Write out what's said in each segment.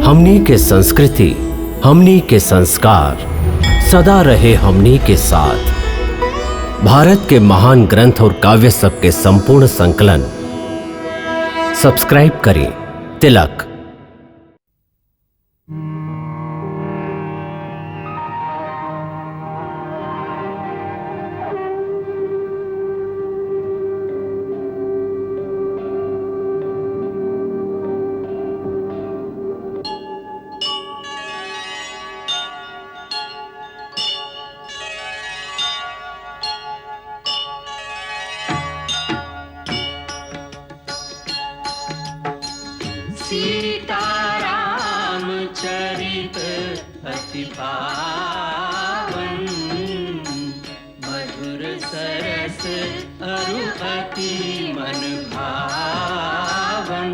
हमनी के संस्कृति, हमनी के संस्कार सदा रहे हमनी के साथ। भारत के महान ग्रंथ और काव्य सब के संपूर्ण संकलन सब्सक्राइब करें तिलक। सीताराम चरित अति पावन, मधुर सरस अरु अति मन भावन।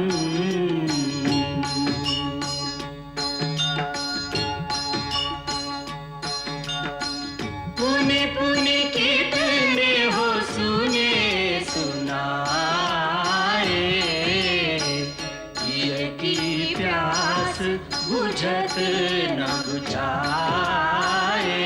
पुनि पुनि कितने हो सुने सुनाए, बुझत न बुझाए।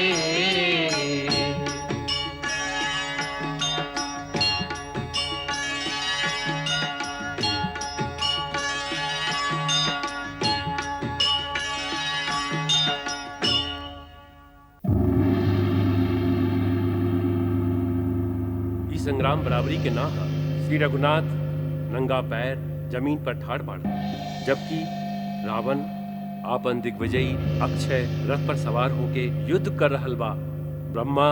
ई संग्राम बराबरी के ना हा। श्री रघुनाथ नंगा पैर जमीन पर ठाड़ बाड़ा, जबकि रावण आपन दिग्विजयी अक्षय रथ पर सवार होके युद्ध कर रहल बा। ब्रह्मा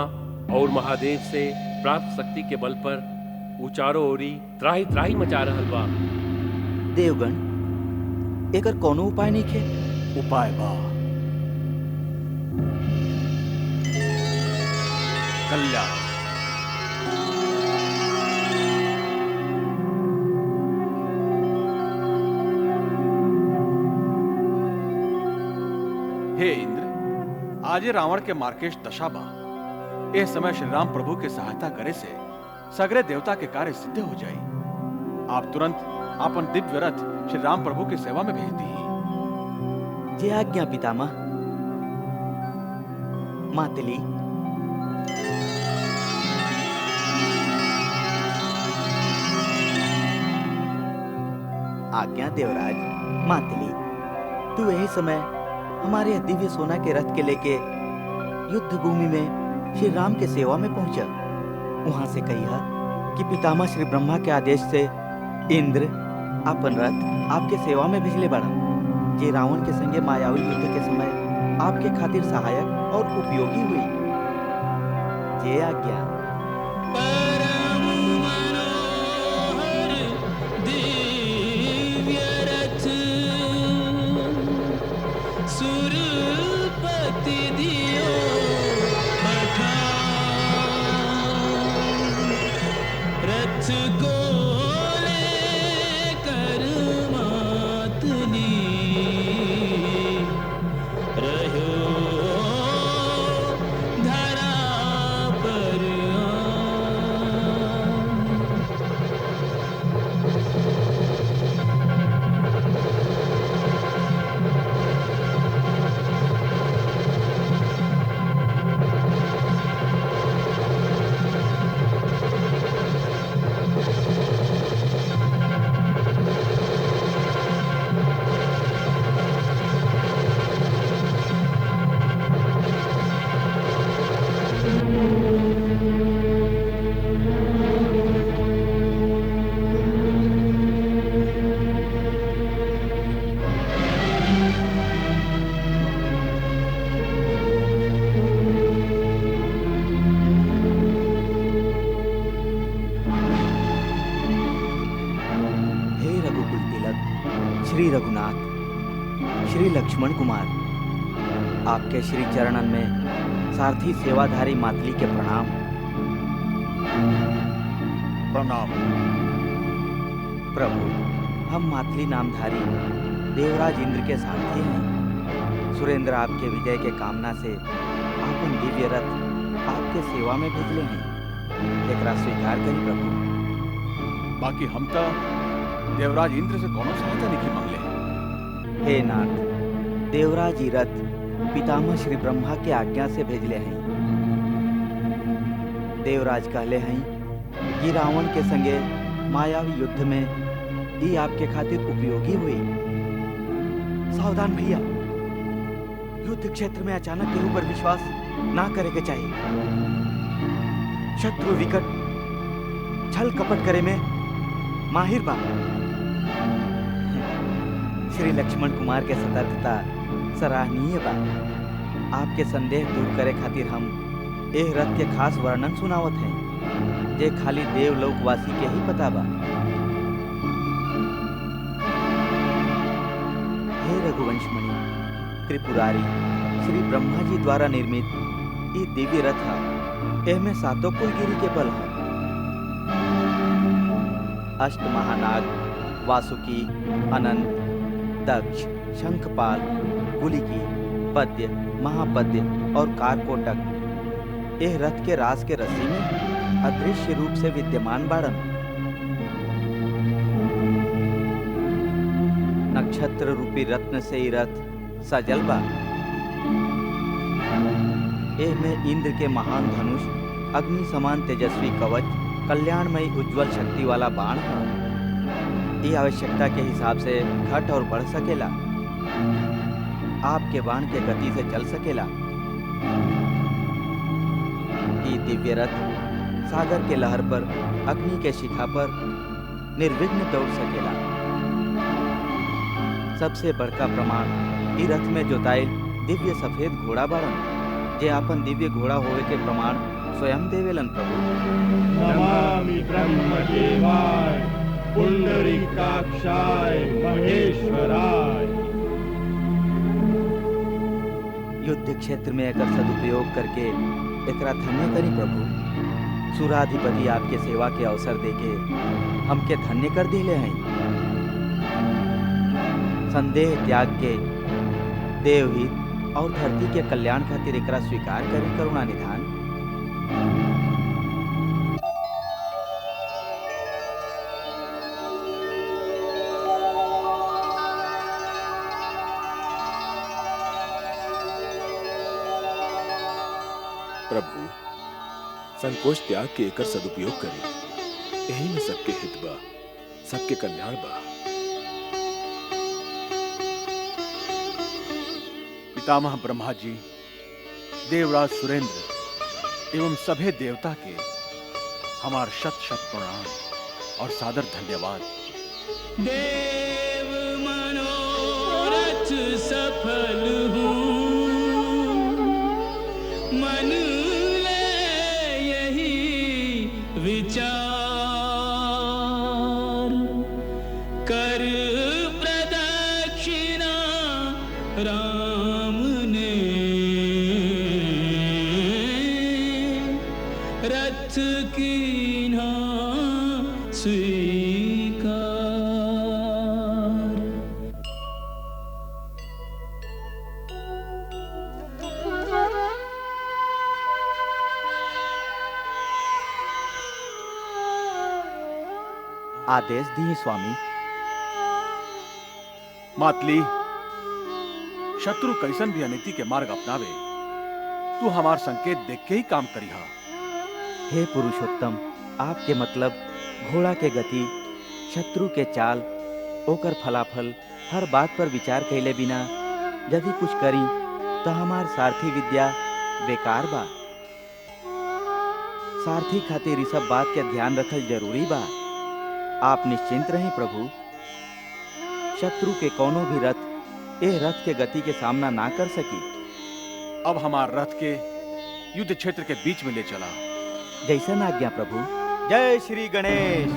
और महादेव से प्राप्त शक्ति के बल पर ऊ चारों ओरी त्राही त्राही मचा रहल बा। देवगण, एकर कोनो उपाय नहीं खे? उपाय बा। कल्याण। हे इंद्र, आज रावण के मार्केश दशा बा। यह समय श्री राम प्रभु के सहायता करे से सगरे देवता के कार्य सिद्ध हो जाई। आप तुरंत अपन दिव्य रथ श्री राम प्रभु की सेवा में भेज दी। जे आज्ञा पितामह। मातली, आज्ञा देवराज। मातली, तू यही समय हमारे दिव्य सोना के रथ के लेके युद्ध भूमि में श्री राम के सेवा में पहुंचा। वहां से कहिया कि पितामह श्री ब्रह्मा के आदेश से इंद्र अपन रथ आपके सेवा में भेजले बड़ा, जे रावण के संगे मायावी युद्ध के समय आपके खातिर सहायक और उपयोगी हुई। जे आज्ञा। श्री रघुनाथ, श्री लक्ष्मण कुमार, आपके श्री चरणन में सारथी सेवाधारी मातली के प्रणाम। प्रणाम। प्रभु, हम मातली नामधारी देवराज इंद्र के सारथी हैं। सुरेंद्र आपके विजय के कामना से आपन दिव्य रथ आपके सेवा में भेजले हैं। एकरा स्वीकार करी प्रभु। बाकी हम तो देवराज इंद्र से कोनो सहायता नहीं मांगले। हे नाथ, देवराज ई रथ पितामह श्री ब्रह्मा के आज्ञा से भेजले हैं। देवराज कहले हैं कि रावण के संगे मायावी युद्ध में ये आपके खातिर उपयोगी हुई। सावधान भैया, युद्ध क्षेत्र में अचानक केहू पर विश्वास ना करे के चाहिए। शत्रु विकट छल कपट करे में माहिर बा। श्री लक्ष्मण कुमार के सतर्कता सराहनीय बा। आपके संदेह दूर करे खातिर हम एह रथ के खास वर्णन सुनावत हैं, जे खाली देवलोकवासी के ही पता बा। हे रघुवंश मणि, त्रिपुरारी श्री ब्रह्मा जी द्वारा निर्मित ये दिव्य रथ है। एहमे सातों कुलगिरी के बल है। अष्ट महानाग वासुकी, अनंत, दक्ष, शंखपाल, गुलिकी, पद्य, महापद्य और कारकोटक एह रथ के रास के रस्सी में अदृश्य रूप से विद्यमान बाड़न। नक्षत्र रूपी रत्न से ही रथ सजल बा। एह में इंद्र के महान धनुष, अग्नि समान तेजस्वी कवच, कल्याणमयी उज्जवल शक्ति वाला बाण है। ये आवश्यकता के हिसाब से घट और बढ़ सकेला। आपके बाण के गति से चल सकेला। ये दिव्य रथ सागर के लहर पर, अग्नि के शिखा पर निर्विघ्न दौड़ सकेला। सबसे बड़का प्रमाण ई रथ में जोताइल दिव्य सफेद घोड़ा बाड़न, जे आपन दिव्य घोड़ा होवे के प्रमाण स्वयं देवेलन प्रभु। नमामि ब्रह्मदेवाय पुंडरीकाक्षाय महेश्वराय। युद्ध क्षेत्र में एकर सदुपयोग करके एकरा धन्य करी प्रभु। सुराधिपति आपके सेवा के अवसर देके हमके धन्य कर दिले हैं। संदेह त्याग के देवहित और धरती के कल्याण खातिर एकरा स्वीकार करी करुणा निधान। प्रभु, संकोच त्याग के एकर सदुपयोग करें। यही में सबके हित बा, सबके कल्याण बा। पितामह ब्रह्मा जी, देवराज सुरेंद्र एवं सभी देवता के हमार शत शत प्रणाम और सादर धन्यवाद। देव मनोरथ सफल हूँ, मन ले यही विचार, कर प्रदक्षिणा राम ने रथ कीन्हा स्वीकार। आदेश दिए स्वामी। मातली, शत्रु कैसन भी अनिति के मार्ग अपनावे, तू हमार संकेत देख के ही काम करिहा। हे पुरुषोत्तम, आपके मतलब घोड़ा के गति, शत्रु के चाल, ओकर फलाफल हर बात पर विचार कैले बिना यदि कुछ करी तो हमार सारथी विद्या बेकार बा। सारथी खातिर इस सब बात के ध्यान रखल जरूरी बा। आप निश्चिंत रहें प्रभु। शत्रु के कोनो भी रथ एह रथ के गति के सामना ना कर सकी। अब हमार रथ के युद्ध क्षेत्र के बीच में ले चला। जैसन आज्ञा प्रभु। जय श्री गणेश।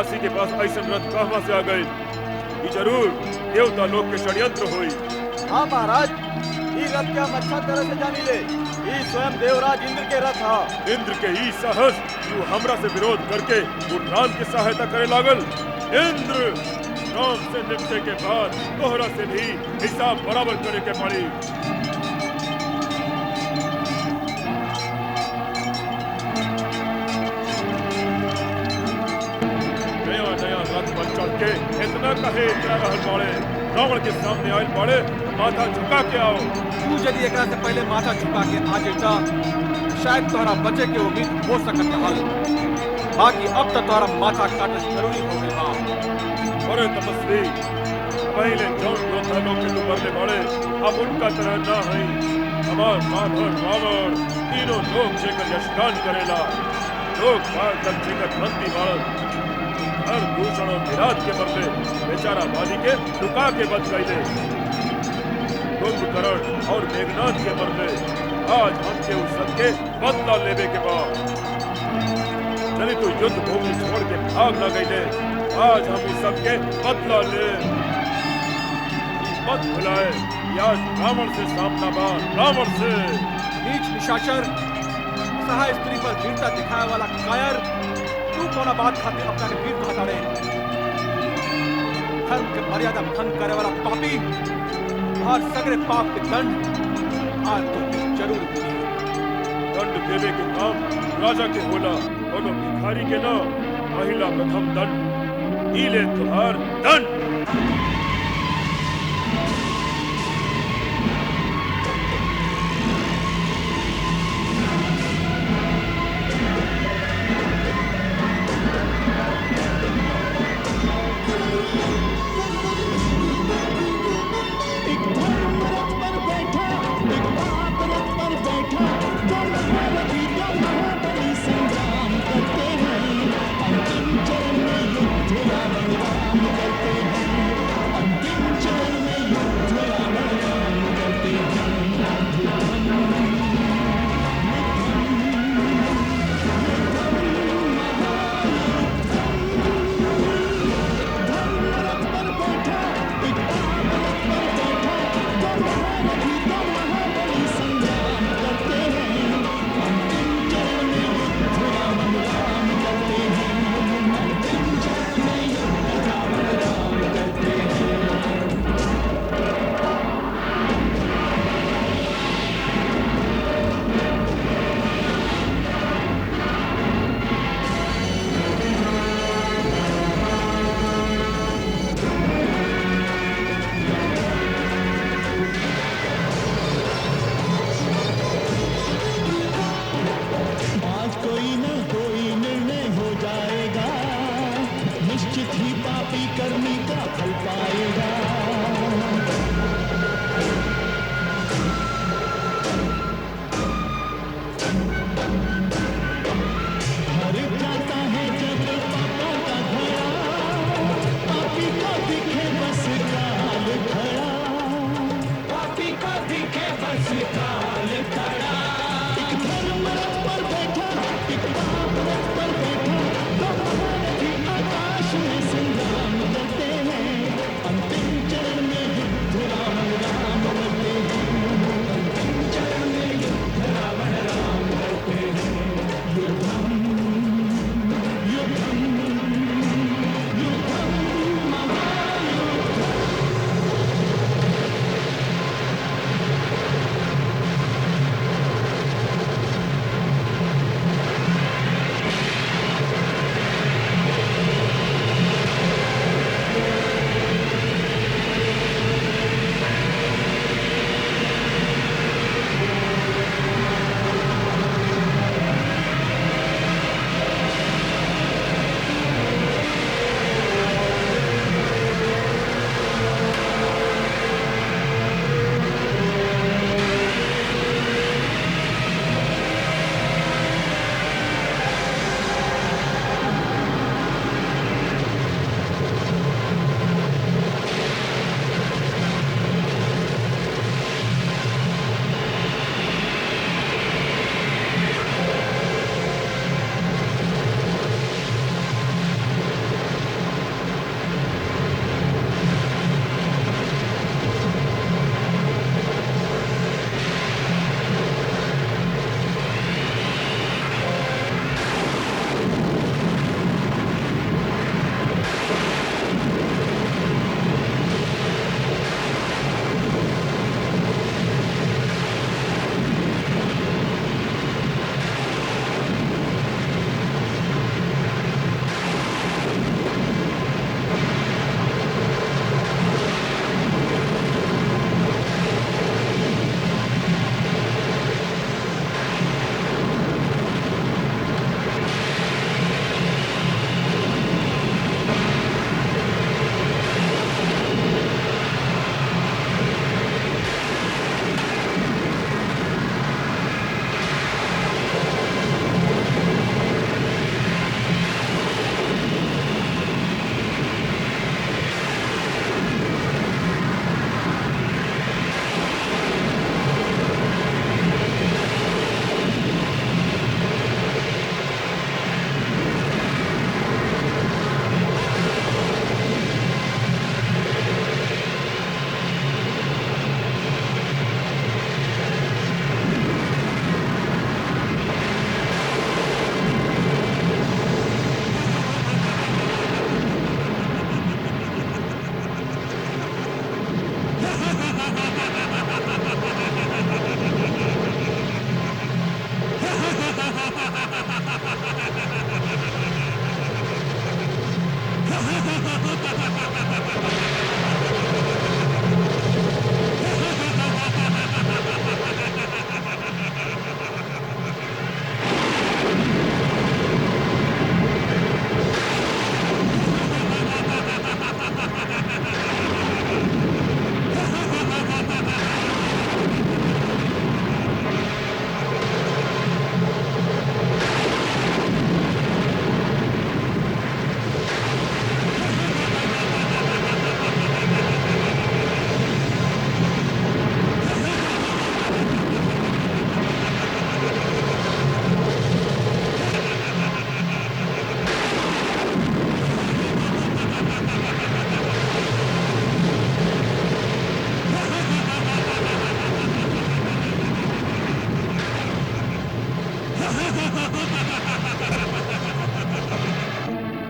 काशी के पास ऐसा रथ कहवा से आ गए? ये जरूर देवता लोग के षड्यंत्र हुई। हाँ महाराज, ये रथ क्या अच्छा तरह से जानी ले, ये स्वयं देवराज इंद्र के रथ हा। इंद्र के ई साहस तू हमरा से विरोध करके वो राम की सहायता करे लागल। इंद्र, राम से निपटे के बाद तोहरा से भी हिसाब बराबर करे के पड़ी। पर चढ़ के इतना कहे इतना रहल बाड़े, रावण के सामने आयल बाड़े, माथा झुका के आओ। तू यदि एकरा से पहले माथा झुका के आ जाता, शायद तोहरा बचे के उम्मीद हो सकत रहल। बाकी अब तक तोहरा माथा काटना जरूरी हो गई बा। अरे तपस्वी, पहले जौन योद्धा लोग के तू मरले बाड़े, अब उनका तरह ना है। हमार माधव रावण तीनों लोग जेकर यशगान करेला, लोग काल तक जेकर बंदी बाड़न। हर दूषण और विराट के बदले बेचारा बाली के लुका के बच गए। कुंभकर्ण और मेघनाथ के बदले आज हमके उस सबके बदला लेवे के बाद चली तो युद्ध भूमि छोड़ के भाग न गए। आज हम उस सबके बदला ले। मत भुलाए, आज रावण से सामना बा, रावण से। नीच निशाचर, असहाय स्त्री पर वीरता दिखाने वाला कायर, तू कौन बात खातिर अपना के वीर कहता रे? धर्म के मर्यादा भंग करे वाला पापी, हर सगरे पाप के दंड आज तो जरूर मिली। दंड देवे के काम राजा के होला, और भिखारी के ना। महिला प्रथम दंड, ई ले तुहार दंड।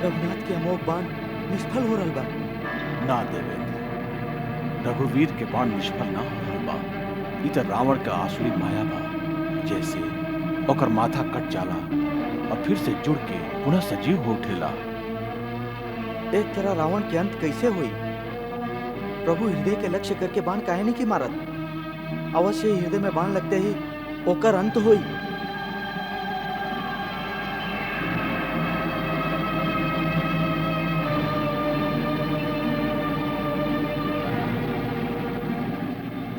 रघुनाथ के अमोघ बाण निष्फल हो रहल बा। ना देवेंद्र, रघुवीर के बाण निष्फल ना हो रहल बा। ई त रावण का आसुरी माया बा, जैसे ओकर माथा कट जाला और फिर से जुड़ के पुनः सजीव हो उठेला। एक तरह रावण के अंत कैसे हुई? प्रभु हृदय के लक्ष्य करके बाण काहे नहीं की मारत? अवश्य ही हृदय में बाण लगते ही ओकर अंत हुई।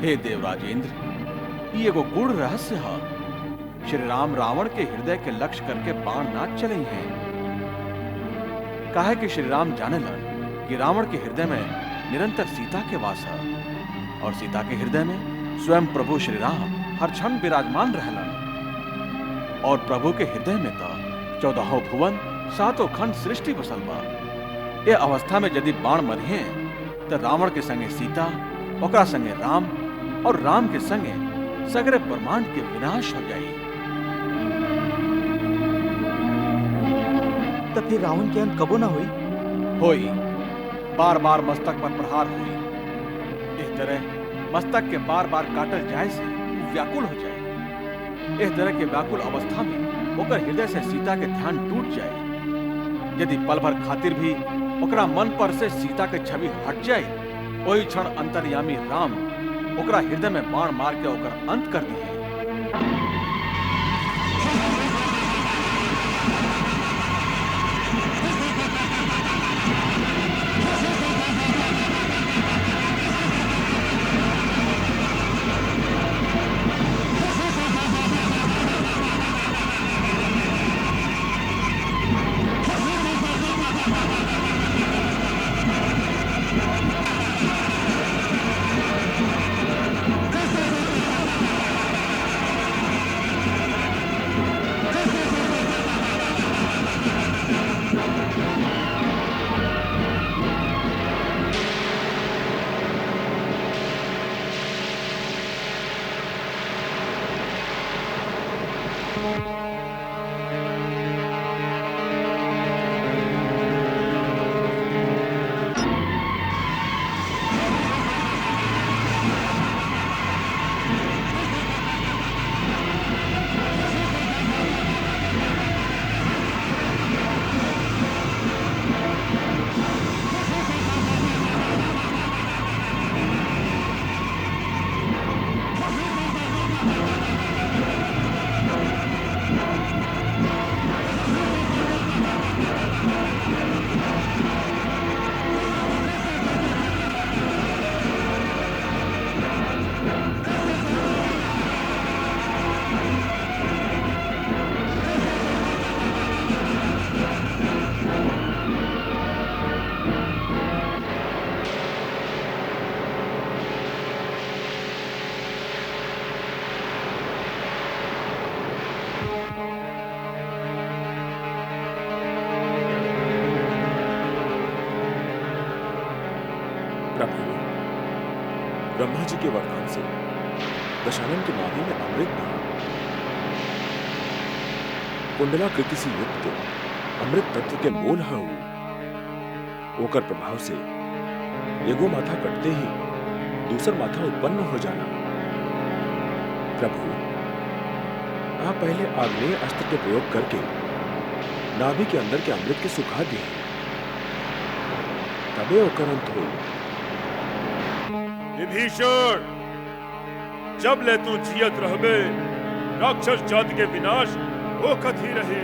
हे देवराजेंद्र, ये एगो गूढ़ रहस्य है। श्री राम रावण के हृदय के लक्ष्य करके बाण ना चले हैं। काहे कि श्री राम जानेलन कि रावण के हृदय में निरंतर सीता के वास है और सीता के हृदय में स्वयं प्रभु श्री राम हर क्षण विराजमान रहलन। और प्रभु के हृदय में तो 14 भुवन 7 खंड सृष्टि बसल बा। ये अवस्था में यदि बाण मरिहे तो रावण के संगे सीता, ओकरा संगे राम और राम के संगे सगरे ब्रह्मांड के विनाश हो जाई। तो फिर रावण के अंत कबो ना हुई? होई, बार बार मस्तक पर प्रहार हुई। इस तरह मस्तक के बार बार काटल जाए से व्याकुल हो जाए। इस तरह के व्याकुल अवस्था में ओकर हृदय से सीता के ध्यान टूट जाए। यदि पल भर खातिर भी ओकरा मन पर से सीता के छवि हट जाए, वही क्षण अंतर्यामी राम ओकरा हृदय में बाण मार के ओकर अंत कर दिए। ब्रह्मा जी के वरदान से दशानन के नाभि में अमृत था। कुंडलाकृति से युक्त अमृत तत्व के मूल है ओकर प्रभाव से एगो माथा कटते ही दूसर माथा उत्पन्न हो जाना। प्रभु, आप पहले आग्नेय अस्त्र के प्रयोग करके नाभि के अंदर के अमृत के सुखा दिए, तबे ओकर अंत हो। विभीषण, जब ले तू जियत रहबे राक्षस जाति के विनाश होकत ही रही।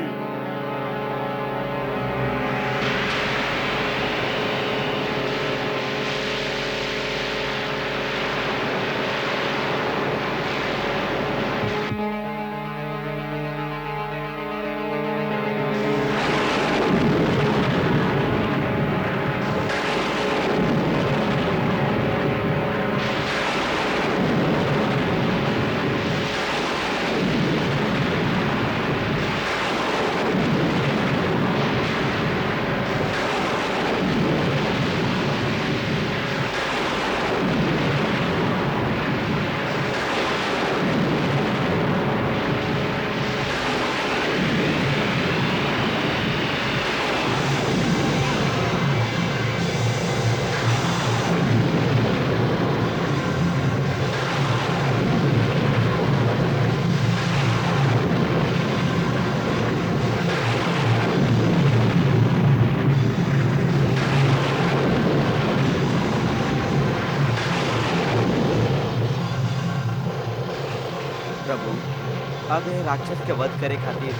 प्रभु, अब ये राक्षस के वध करे खातिर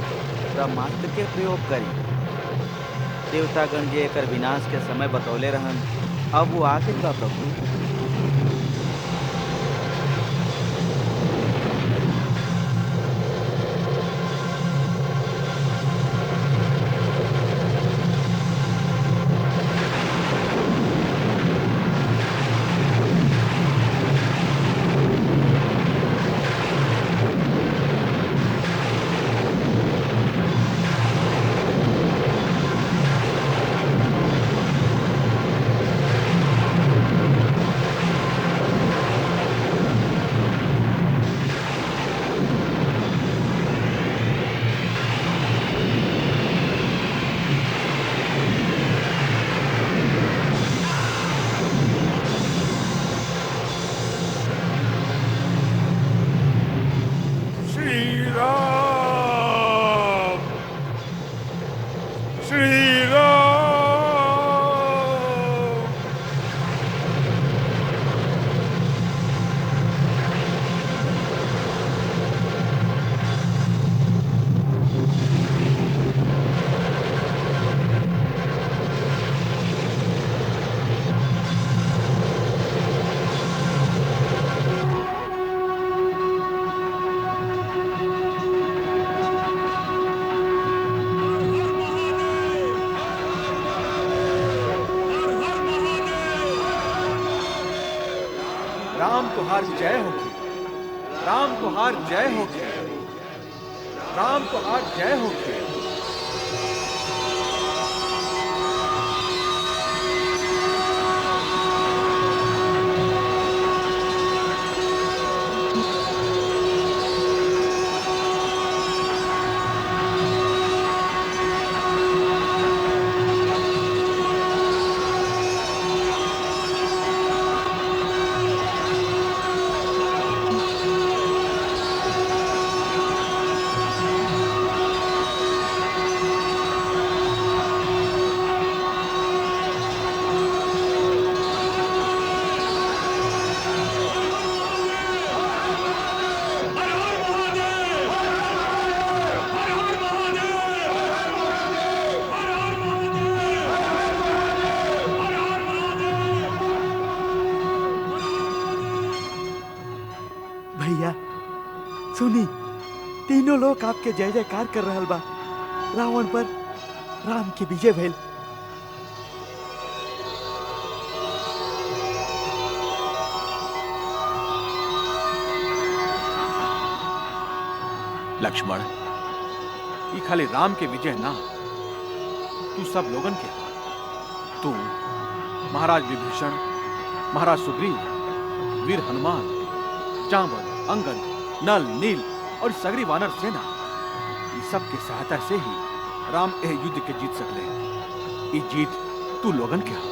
ब्रह्मास्त्र के प्रयोग करी। देवतागण जे एकर विनाश के समय बतौले रहन, अब वो आ गइल बा प्रभु। राम तुहार जय होगी, राम तुहार जय होगी, राम तुहार जय होगी। भैया सुनी, तीनों लोग आपके जय जयकार कर रहल बा। रावण पर राम की विजय भइल। लक्ष्मण, ये खाली राम के विजय ना, तू सब लोगन के हा। तू महाराज विभीषण, महाराज सुग्रीव, वीर हनुमान, जांबल, अंगद, नल, नील और सगरी वानर सेना, ये सब के सहायता से ही राम यह युद्ध के जीत सकले। ये जीत तू लोगन के हा।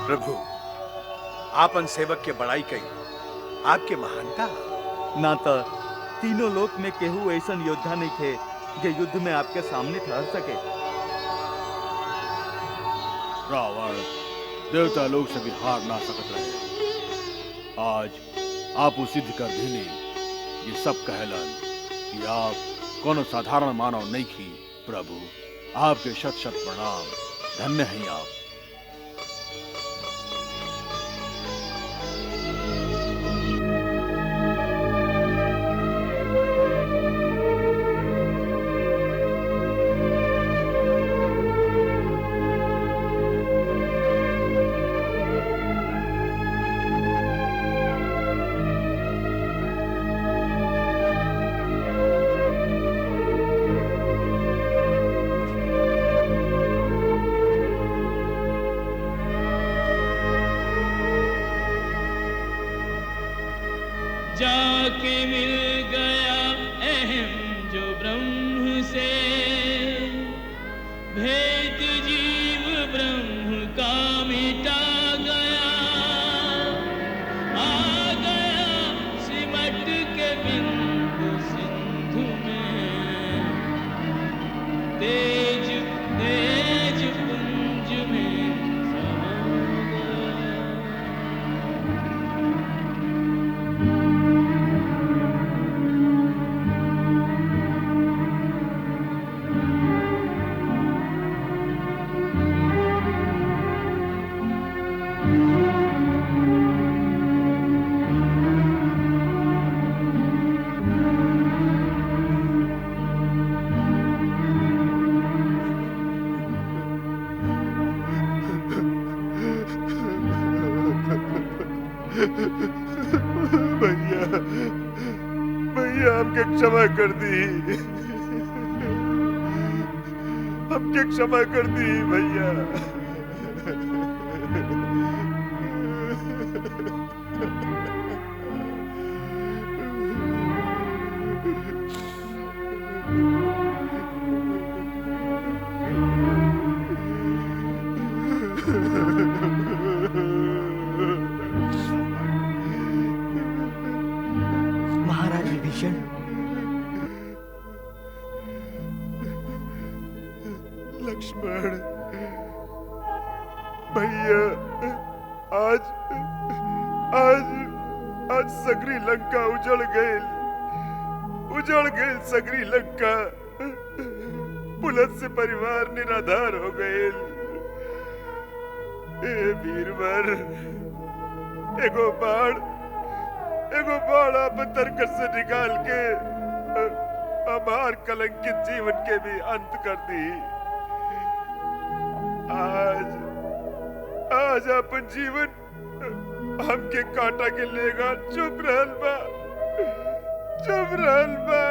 प्रभु, आपन सेवक के बड़ाई कई, आपके महानता ना तो तीनों लोक में केहू ऐसन योद्धा नहीं थे जो युद्ध में आपके सामने ठहर सके। रावण देवता लोग से भी हार ना सकत रहे। आज आप सिद्ध कर दिली। ये सब कहलन कि आप कोनो साधारण मानव नहीं की। प्रभु, आपके शत शत प्रणाम। धन्य हैं आप। जाके मिल गया अहम जो ब्रह्म से, भेद जीव ब्रह्म का मिटा गया। आ गया सिमट के बिंदु सिंधु में, तेज तेज पुंज में समा गया। भैया हमके क्षमा कर दी, हमके क्षमा कर दी भैया। महाराज विभीषण, लक्ष्मण भैया, आज आज आज सगरी लंका उजड़ गई सगरी लंका। पुलत से परिवार निराधार हो गए। ए वीरवर, एगो बाण आप तरकस से निकाल के हमार कलंकित जीवन के भी अंत कर दी। आज अपन जीवन हमके काटा के लेगा। चुप रहल बा।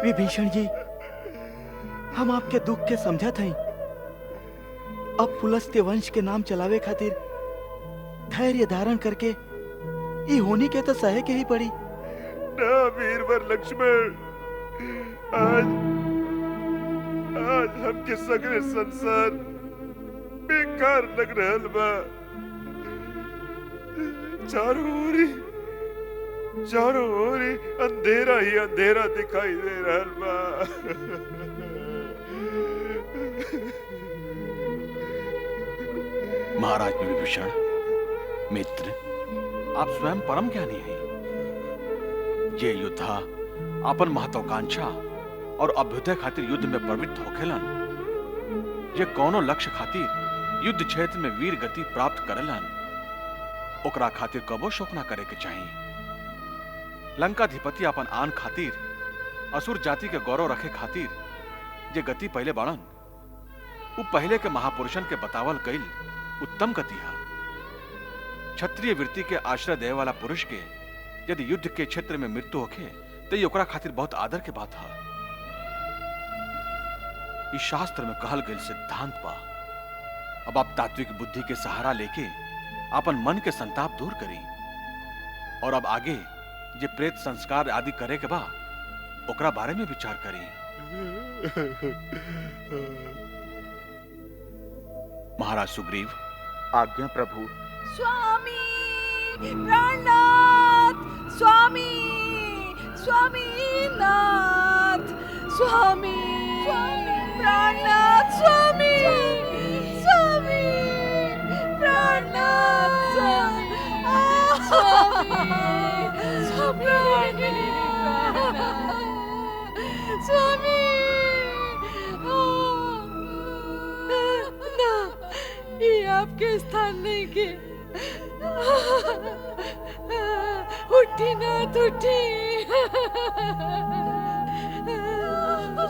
विभीषण जी, हम आपके दुख के समझत हई। अब पुलस्त्य वंश के नाम चलावे खातिर धैर्य धारण करके ये होनी के तो सहे के ही पड़ी। ना वीरवर लक्ष्मण, आज हमके सगरे संसार बेकार लग रहल बा। चारों ओरी अंधेरा ही अंधेरा दिखाई दे रहल बा। महाराज विभीषण मित्र, आप स्वयं परम ज्ञानी हैं। ये योद्धा अपन महत्वाकांक्षा और अभ्युदय खातिर युद्ध में प्रवृत्त होखेलन। ये कौनो लक्ष्य खातिर युद्ध क्षेत्र में वीर गति प्राप्त करेलन, ओकरा खातिर कबो शोक ना करे के चाहिए। लंकाधिपति अपन आन खातिर, असुर जाति के गौरव रखे खातिर जे गति पहले बाड़न, वो पहले के महापुरुषन के बतावल गईल उत्तम गति है। क्षत्रिय वृत्ति के आश्रय देवे वाला पुरुष के यदि युद्ध के क्षेत्र में मृत्यु होखे तो ये ओकरा खातिर बहुत आदर के बात है। इस शास्त्र में कहल गईल सिद्धांत बा। अब आप तात्विक बुद्धि के सहारा लेके अपन मन के संताप दूर करी और अब आगे जे प्रेत संस्कार आदि करे के बा ओकरा बारे में विचार करी। महाराज सुग्रीव, आज्ञा प्रभु। स्वामी प्राणनाथ, स्वामी नाथ, स्वामी प्राणनाथ, स्वामी प्राणनाथ, स्वामी ना, ये आपके स्थान नहीं के। उठी नाथ, उठी।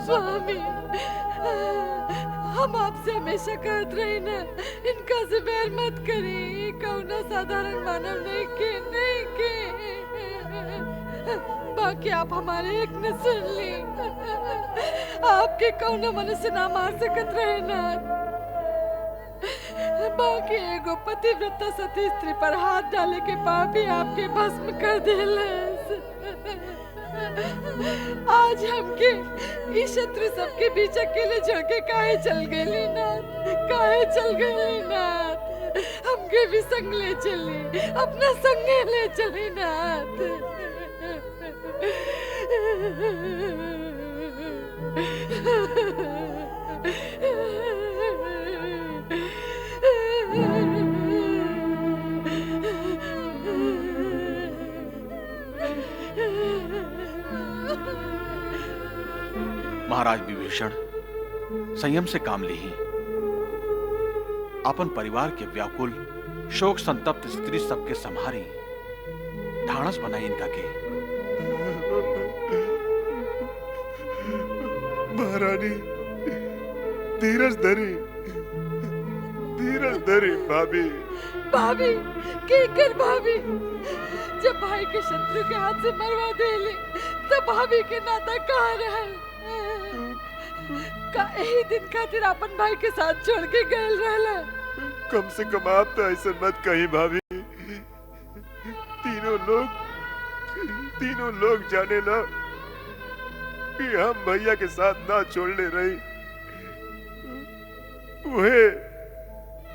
स्वामी, हम आपसे हमेशा कहते रहे ना, इनका से बैर मत करी। कौना साधारण मानव नहीं के बाकी आप हमारे एक न सुन ली। आपके कौना मनुष्य ना मार सकत रहे ना। बाकी एगो पतिव्रता सती स्त्री पर हाथ डाले के पाप ही आपके भस्म कर देले। आज हमके इस शत्रु सबके बीच अकेले छोड़ के काहे चल गए नाथ। हमके भी संग ले चली, अपना संग ले चली नाथ। महाराज विभीषण, संयम से काम लीही। अपन परिवार के व्याकुल शोक संतप्त स्त्री सबके संहारी, ढाणस बनाई इनका के। महारानी, धीरज धरी भाभी। भाभी, केकर भाभी? जब भाई के शत्रु के हाथ से मरवा देली तो भाभी के नाता कहाँ रहल? का यही दिन खातिर अपन भाई के साथ छोड़ के गए रहला? कम से कम आप तो ऐसे मत कही भाभी। तीनों लोग जाने ला कि हम भैया के साथ ना छोड़ने रही, वहे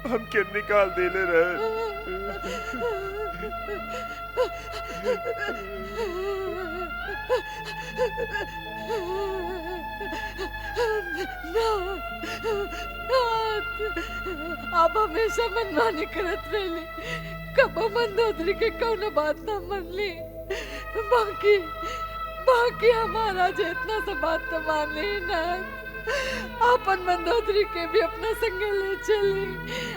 हमके निकाल देले रहे। आप हमेशा मनमानी करत रहली, कबो मंदोदरी के कौनो बात ना मनली। बाकी हमारा जे इतना सा बात तो मान ली ना। अपन मंदोदरी के भी अपना संगे ले चली,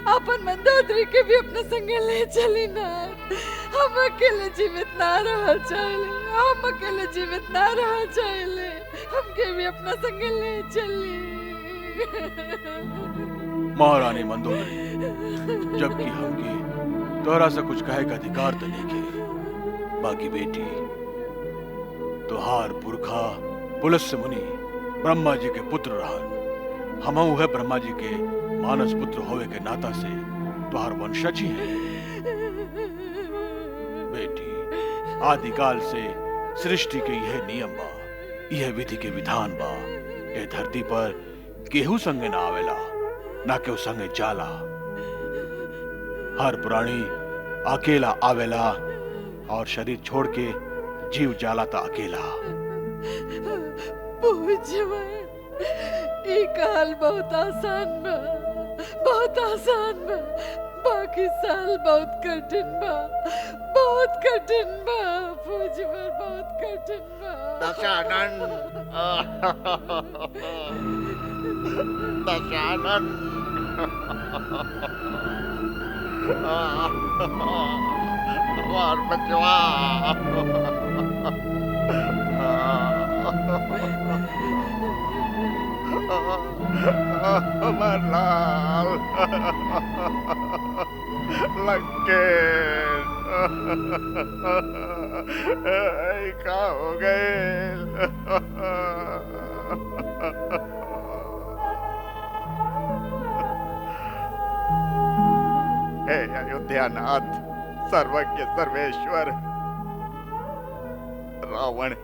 अपन मंदोदरी के भी अपना संगे ले चली ना। हम अकेले जीवित ना रह चाहले, हम अकेले जीवित ना रह चाहले, हमके भी अपना संगे ले चली। महारानी मंदोदरी, जबकि हमके तोरा से कुछ कहे का अधिकार तो नहीं के। बाकी बेटी, तुहार पुरखा पुलस्त्य मुनि ब्रह्मा जी के पुत्र रहन। हमहू है ब्रह्मा जी के मानस पुत्र होवे के नाता से तुहार वंशज ही है। बेटी, आदिकाल से सृष्टि के यह नियम बा, यह विधि के विधान बा। ये धरती पर केहू संगे ना आवेला, ना केहू संगे जाला। हर प्राणी अकेला आवेला और शरीर छोड़ के जीव जाला ता अकेला। एक हाल बहुत आसान बा, बहुत आसान बा, बाकी साल बहुत कठिन बा, बहुत कठिन बा। पूजवर बहुत कठिन बा। दशानन, दशानन, हमार बचवा, हमार लाल, लंकेश, का हो गए? हे अयोध्यानाथ, सर्वज्ञ सर्वेश्वर, रावण,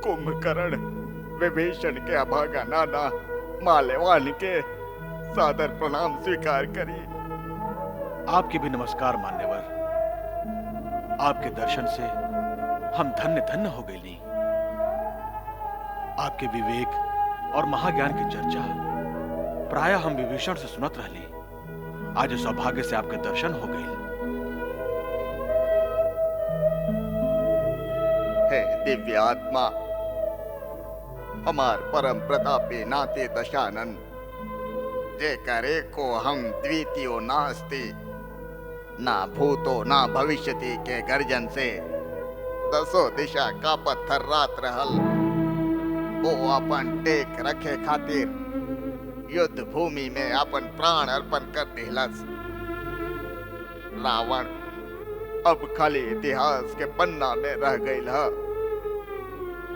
कुंभकर्ण, विभीषण के अभागा नाना माल्यवान के सादर प्रणाम स्वीकार करिए। आपके भी नमस्कार मान्यवर। आपके दर्शन से हम धन्य धन्य हो गए ली। आपके विवेक और महाज्ञान की चर्चा प्राय हम विभीषण से सुनत रहली। आज सौभाग्य से आपके दर्शन हो गए। हे दिव्य आत्मा, हमार परम प्रतापी नाते दशानन, जे करे को हम द्वितीयो नास्ति, ना भूतो ना भविष्यति के गर्जन से दसो दिशा का पत्थर रात रहल। वो अपन टेक रखे खातिर युद्ध भूमि में अपन प्राण अर्पण कर दिलस। रावण अब खाली इतिहास के पन्ना में रह गई है,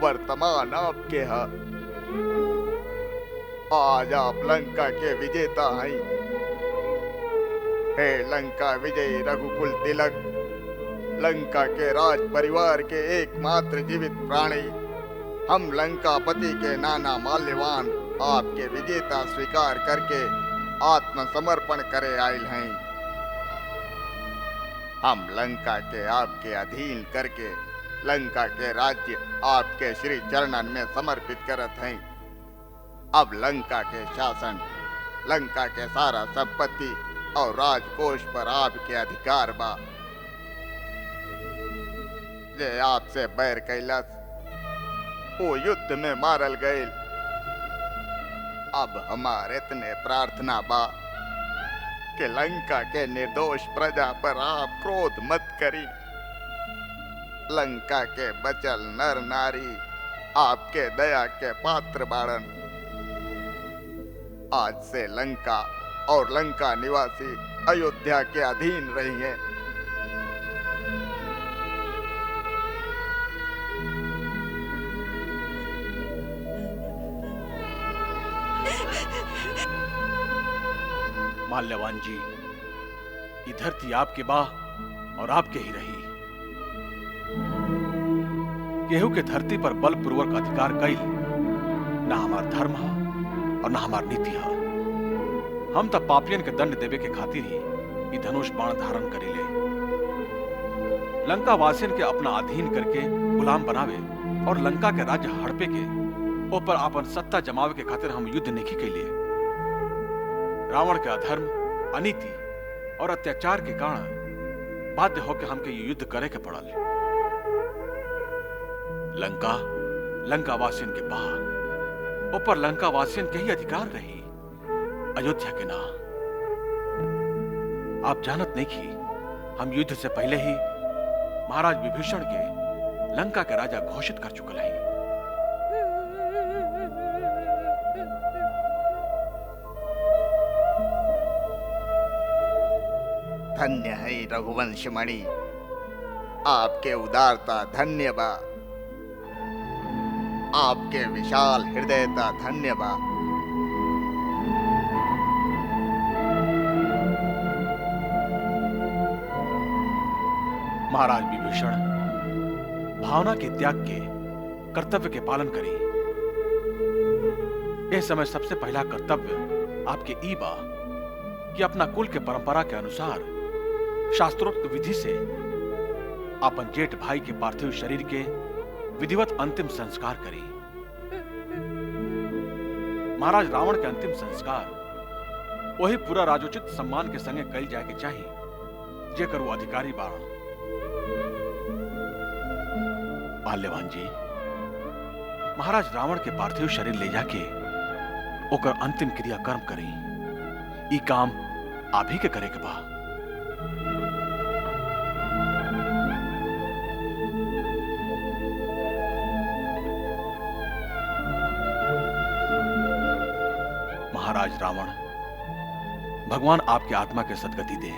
वर्तमान आपके है। आज आप लंका के विजेता हैं। हे लंका विजयी रघुकुल तिलक, लंका के राज परिवार के एकमात्र जीवित प्राणी, हम लंकापति के नाना माल्यवान आपके विजेता स्वीकार करके आत्मसमर्पण करे आयल हैं। हम लंका के आपके अधीन करके लंका के राज्य आपके श्री चरणन में समर्पित करत हैं। अब लंका के शासन, लंका के सारा संपत्ति और राजकोष पर आपके अधिकार बा। जे आपसे बैर कैलस वो युद्ध में मारल गए। अब हमारे इतने प्रार्थना बा कि लंका के निर्दोष प्रजा पर आप क्रोध मत करी। लंका के बचल नर नारी आपके दया के पात्र बाड़न। आज से लंका और लंका निवासी अयोध्या के अधीन रही हैं। माल्यवान जी, ये धरती आपके बा और आपके ही रही। केहू के धरती पर बलपूर्वक अधिकार कई ना हमार धर्म है और ना हमार नीति है। हम तब पापियन के दंड देवे के खातिर ही ये धनुष बाण धारण करीले। लंका वासियन के अपना अधीन करके गुलाम बनावे और लंका के राज्य हड़पे के ऊपर अपन सत्ता जमावे के खातिर हम युद्ध नहीं कैलिए। रावण के अधर्म, अनीति और अत्याचार के कारण बाध्य होकर हमके ये युद्ध करे के पड़ल। लंका वासियन के बाहर ऊपर लंका वासियन के ही अधिकार रही, अयोध्या के ना। आप जानत नहीं कि हम युद्ध से पहले ही महाराज विभीषण के लंका के राजा घोषित कर चुकल हैं। धन्य है रघुवंश मणि, आपके उदारता धन्य बा, आपके विशाल हृदयता धन्य बा। महाराज विभीषण, भावना के त्याग के कर्तव्य के पालन करी। इस समय सबसे पहला कर्तव्य आपके ई बा कि अपना कुल के परंपरा के अनुसार शास्त्रोक्त विधि से अपन जेठ भाई के पार्थिव शरीर के विधिवत अंतिम संस्कार करी। महाराज रावण के अंतिम संस्कार वही पूरा राजोचित सम्मान के संगे कल जाए के चाहिए जेकर वो अधिकारी बारण। माल्यवान जी, महाराज रावण के पार्थिव शरीर ले जाके ओकर अंतिम क्रिया कर्म करी। ई काम आप ही के करे के बा। महाराज रावण, भगवान आपके आत्मा के सदगति दे।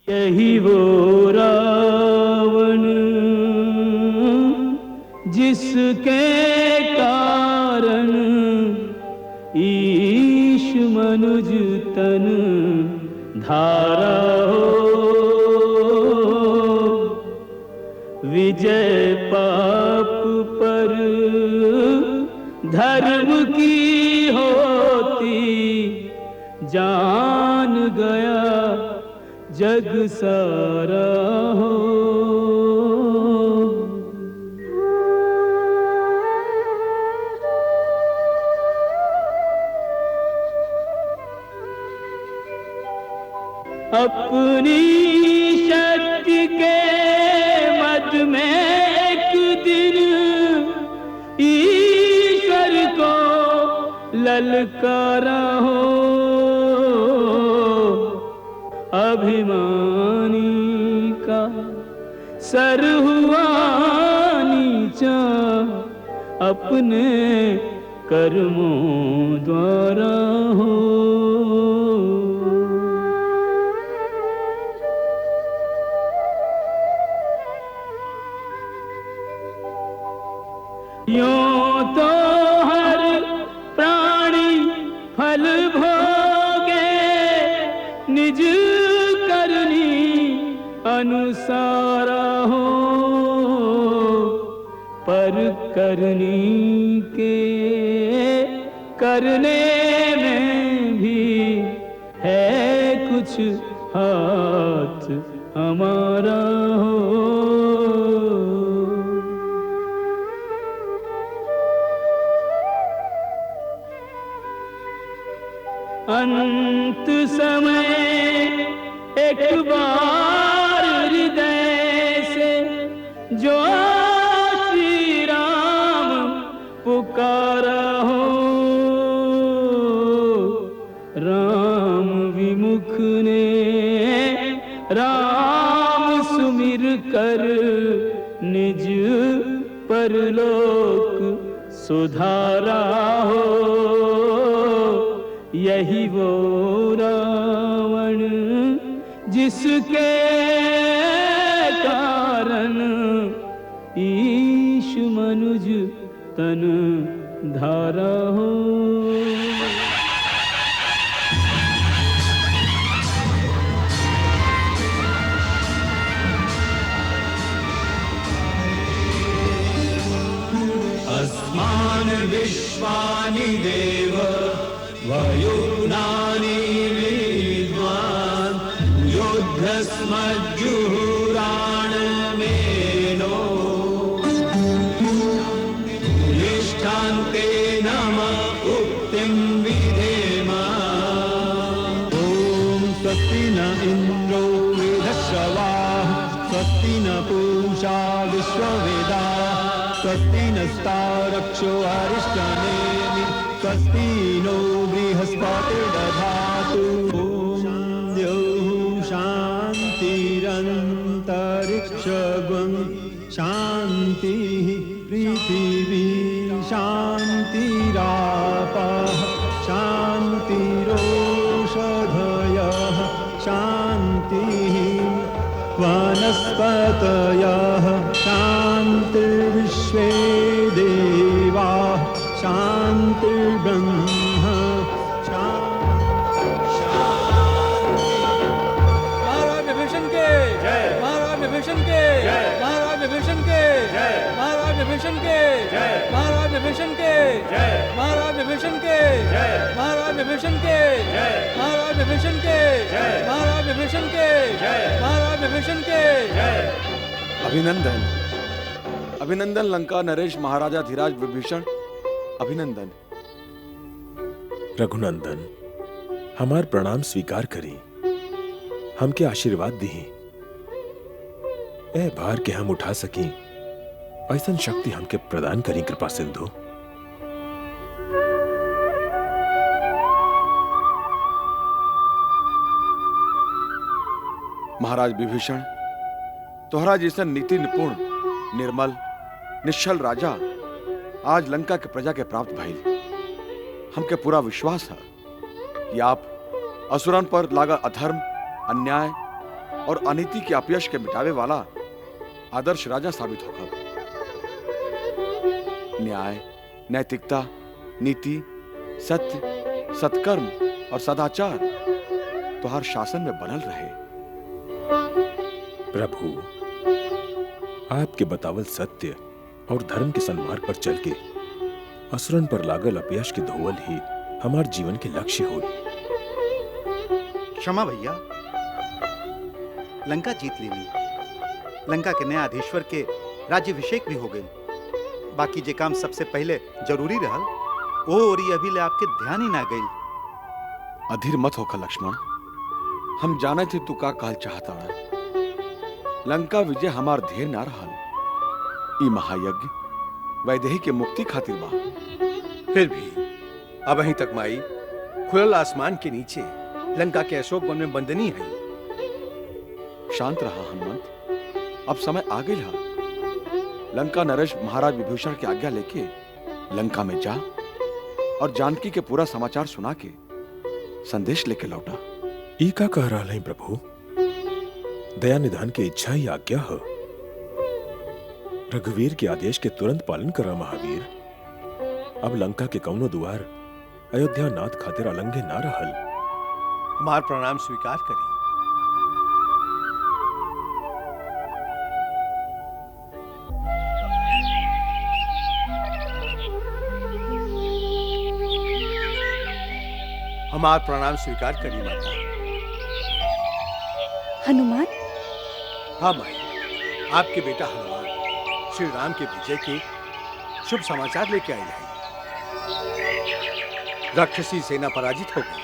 यही वो रावण जिसके कारण ईश मनुज तन धारा हो। विजय पाप पर धर्म की होती, जान गया जग सारा हो। अपनी शक्ति के मद में एक दिन ईश्वर को ललकारा हो। अभिमानी का सर हुआ नीचा, अपने कर्मों द्वारा हो। यूं तो हर प्राणी फल भोगे, निज अनुसारा हो। पर करनी के करने में भी है कुछ हाथ हमारा हो। अंत समय एक बार हृदय से परलोक सुधारा हो। यही वो रावण जिसके कारण ईश मनुज तन धारा हो। अस्मान् विश्वानि देव वयुनानि विद्वान् युद्धस्मज्जुहुराणमेनो निष्ठान्ते नमः उक्तिं विधेम। ॐ स्वस्ति न इन्द्रो वृधश्रवाः स्वस्ति न पूषा विश्ववेदाः स्वस्ति नस्तारक्षो अरिष्टनेमि स्वस्ति नो बृहस्पतिर्दधातु। ॐ द्यौः शान्तिरन्तरिक्षगं शान्तिः पृथिवी शान्तिरापः शान्तिरोषधयः शान्तिः वनस्पतयः शान्तिर्विश्वे देवाः शान्तिर्ब्रह्म महाराज विभीषण के जय, महाराज विभीषण के जय, महाराज विभीषण के जय, महाराज विभीषण के जय, महाराज विभीषण के जय, महाराज विभीषण के जय, महाराज विभीषण के जय, महाराज विभीषण के जय, महाराज विभीषण के जय, महाराज विभीषण के जय। अभिनंदन अभिनंदन लंका नरेश महाराजा धीराज विभीषण अभिनंदन। रघुनंदन हमार प्रणाम स्वीकार करी, हमके आशीर्वाद दी। ए भार के हम उठा सकी ऐसा शक्ति हमके प्रदान करी कृपा सिंधु। महाराज विभीषण तोहरा जैसा नीति निपुण निर्मल निश्चल राजा आज लंका के प्रजा के प्राप्त भइल। हमके पूरा विश्वास है कि आप असुरन पर लागा अधर्म अन्याय और अनीति के अपयश के मिटावे वाला आदर्श राजा साबित होगा। न्याय नैतिकता नीति सत्य सत्कर्म और सदाचार तोहर शासन में बनल रहे। प्रभु आपके बतावल सत्य और धर्म के सन्मार्ग पर चल के असुरन पर लागल अपयश के धोवल ही हमार जीवन के लक्ष्य हो। क्षमा भैया, लंका जीत लेली, लंका के न्यायाधीश्वर के राज्याभिषेक भी हो गई। बाकी जे काम सबसे पहले जरूरी रहल ओ और अभी ले आपके ध्यान ही ना गई। अधीर मत होकर लक्ष्मण, हम जाने थे तू का काल चाहता है। लंका विजय हमार ध्येय ना रहल। ई महायज्ञ वैदेही के मुक्ति खातिर बा। फिर भी अब अहीं तक माई खुलल आसमान के नीचे लंका के अशोक वन में बंदनी है। शांत रहा हनुमंत, अब समय आ गई है। लंका नरेश महाराज विभीषण की आज्ञा लेके लंका में जा और जानकी के पूरा समाचार सुना के संदेश लेके लौटा। ई का कह रहा है प्रभु? दया निधान की इच्छा ही आज्ञा है। रघुवीर के आदेश के तुरंत पालन करा महावीर। अब लंका के कौनो द्वार अयोध्या नाथ खातिर अलंघे ना रहल। हमार प्रणाम स्वीकार करी। हमार प्रणाम स्वीकार करी माता। हनुमान? हाँ माई, आपके बेटा हनुमान श्री राम के विजय के शुभ समाचार लेके आए हैं। राक्षसी सेना पराजित हो गई।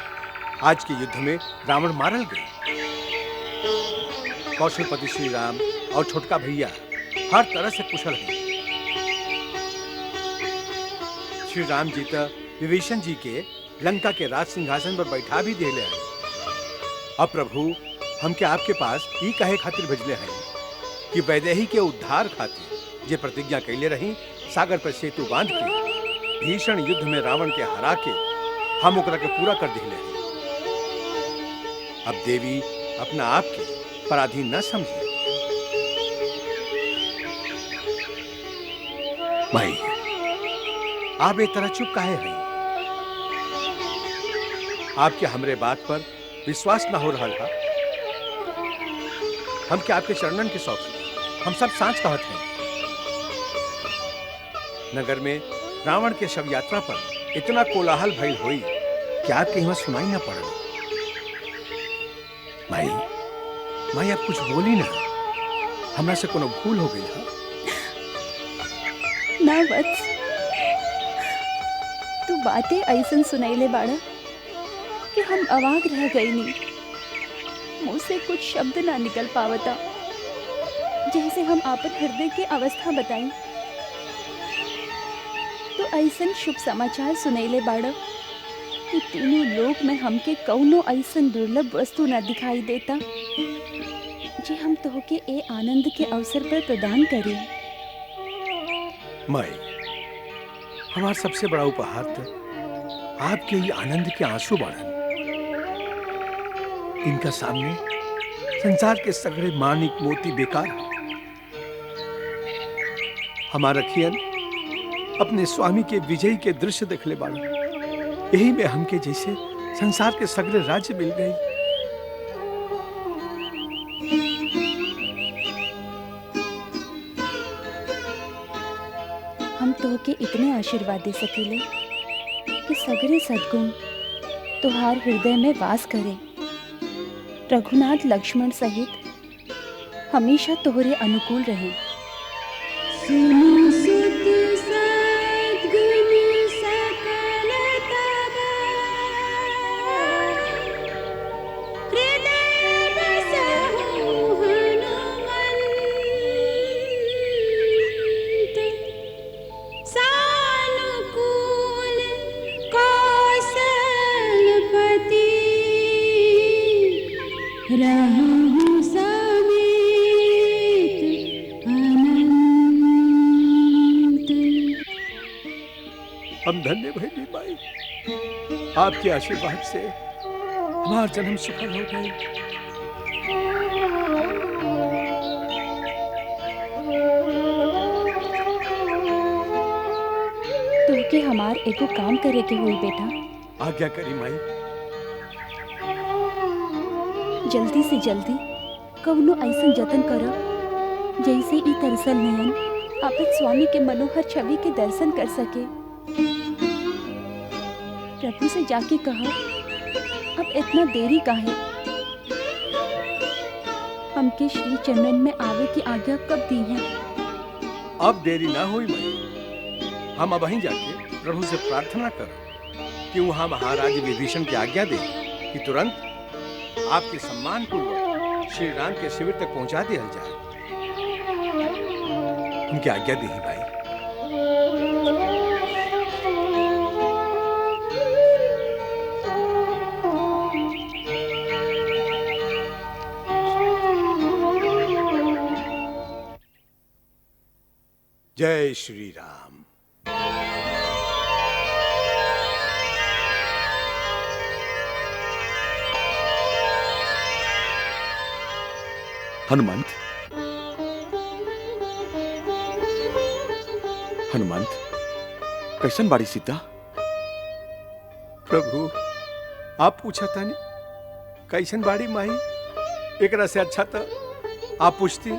आज के युद्ध में रावण मारल गए। कौशलपति श्री राम और छोटका भैया हर तरह से कुशल हैं। श्री राम जी तो विभीषण जी के लंका के राज सिंहासन पर बैठा भी दे ले हैं। अब प्रभु हमके आपके पास ई कहे खातिर भेजले हैं कि वैदेही के उद्धार खातिर जे प्रतिज्ञा कैले रही सागर पर सेतु बांध के भीषण युद्ध में रावण के हरा के हम ओकरा के पूरा कर दिले। अब देवी अपना आप के पराधीन न समझे। भाई आप एक तरह चुप काहे रही? आपके हमरे बात पर विश्वास न हो रहा था। हम क्या आपके चरणन के सौख, हम सब सांच कहत हैं। नगर में रावण के शव यात्रा पर इतना कोलाहल भइल होई कि आपके यहाँ सुनाई न पड़ल। माई, माई आप कुछ बोली ना, हमरा से कोनो भूल हो गई है? ना वत्स, तू बातें ऐसन सुनाइले बाड़ा कि हम अवाक रह गई नहीं। मुंह से कुछ शब्द ना निकल पावता, जैसे हम आपन हृदय की अवस्था बताई। तो ऐसन शुभ समाचार सुनैले बाड़ा कि तीनों लोक में हमके कौनो ऐसन दुर्लभ वस्तु न दिखाई देता जे हम तोहके ए आनंद के अवसर पर प्रदान करें। माई, हमारा सबसे बड़ा उपहार तो आपके ये आनंद के आंसू बाड़न। इनका सामने संसार के सगड़े मानिक मोती बेकार। हमारा रखियन अपने स्वामी के विजय के दृश्य देखले बाड़न। यही में हमके जैसे संसार के सगड़े राज्य मिल गई। हम तोहके इतने आशीर्वाद दे सकीले कि सगरे सद्गुण तुहार हृदय में वास करे। रघुनाथ लक्ष्मण सहित हमेशा तोहरे अनुकूल रहे। हम धन्य भैली माई, आपके आशीर्वाद से हमारा जन्म सफल हो गए। तोहके हमार एको काम करे के हुई बेटा। आज्ञा करी माई। जल्दी से जल्दी कौनो ऐसा जतन करो जैसे ई तरसल नयन आपन स्वामी के मनोहर छवि के दर्शन कर सके। प्रभु से जाके कहा, अब इतना देरी काहे? हमके श्री चरणन में आवे की आज्ञा कब दी है? अब देरी ना हुई माई। हम अब वहीं जाके प्रभु से प्रार्थना करो कि वहां महाराज विभीषण की आज्ञा दे कि तुरंत आपके सम्मान पूर्वक श्री राम के शिविर तक पहुंचा दिया जाए। उनकी आज्ञा दी भाई। जय श्री राम। हनुमंत, हनुमंत, कैसन बाड़ी सीता? प्रभु आप पूछा था नहीं कैसन बाड़ी माई? एकरा से अच्छा था आप पूछती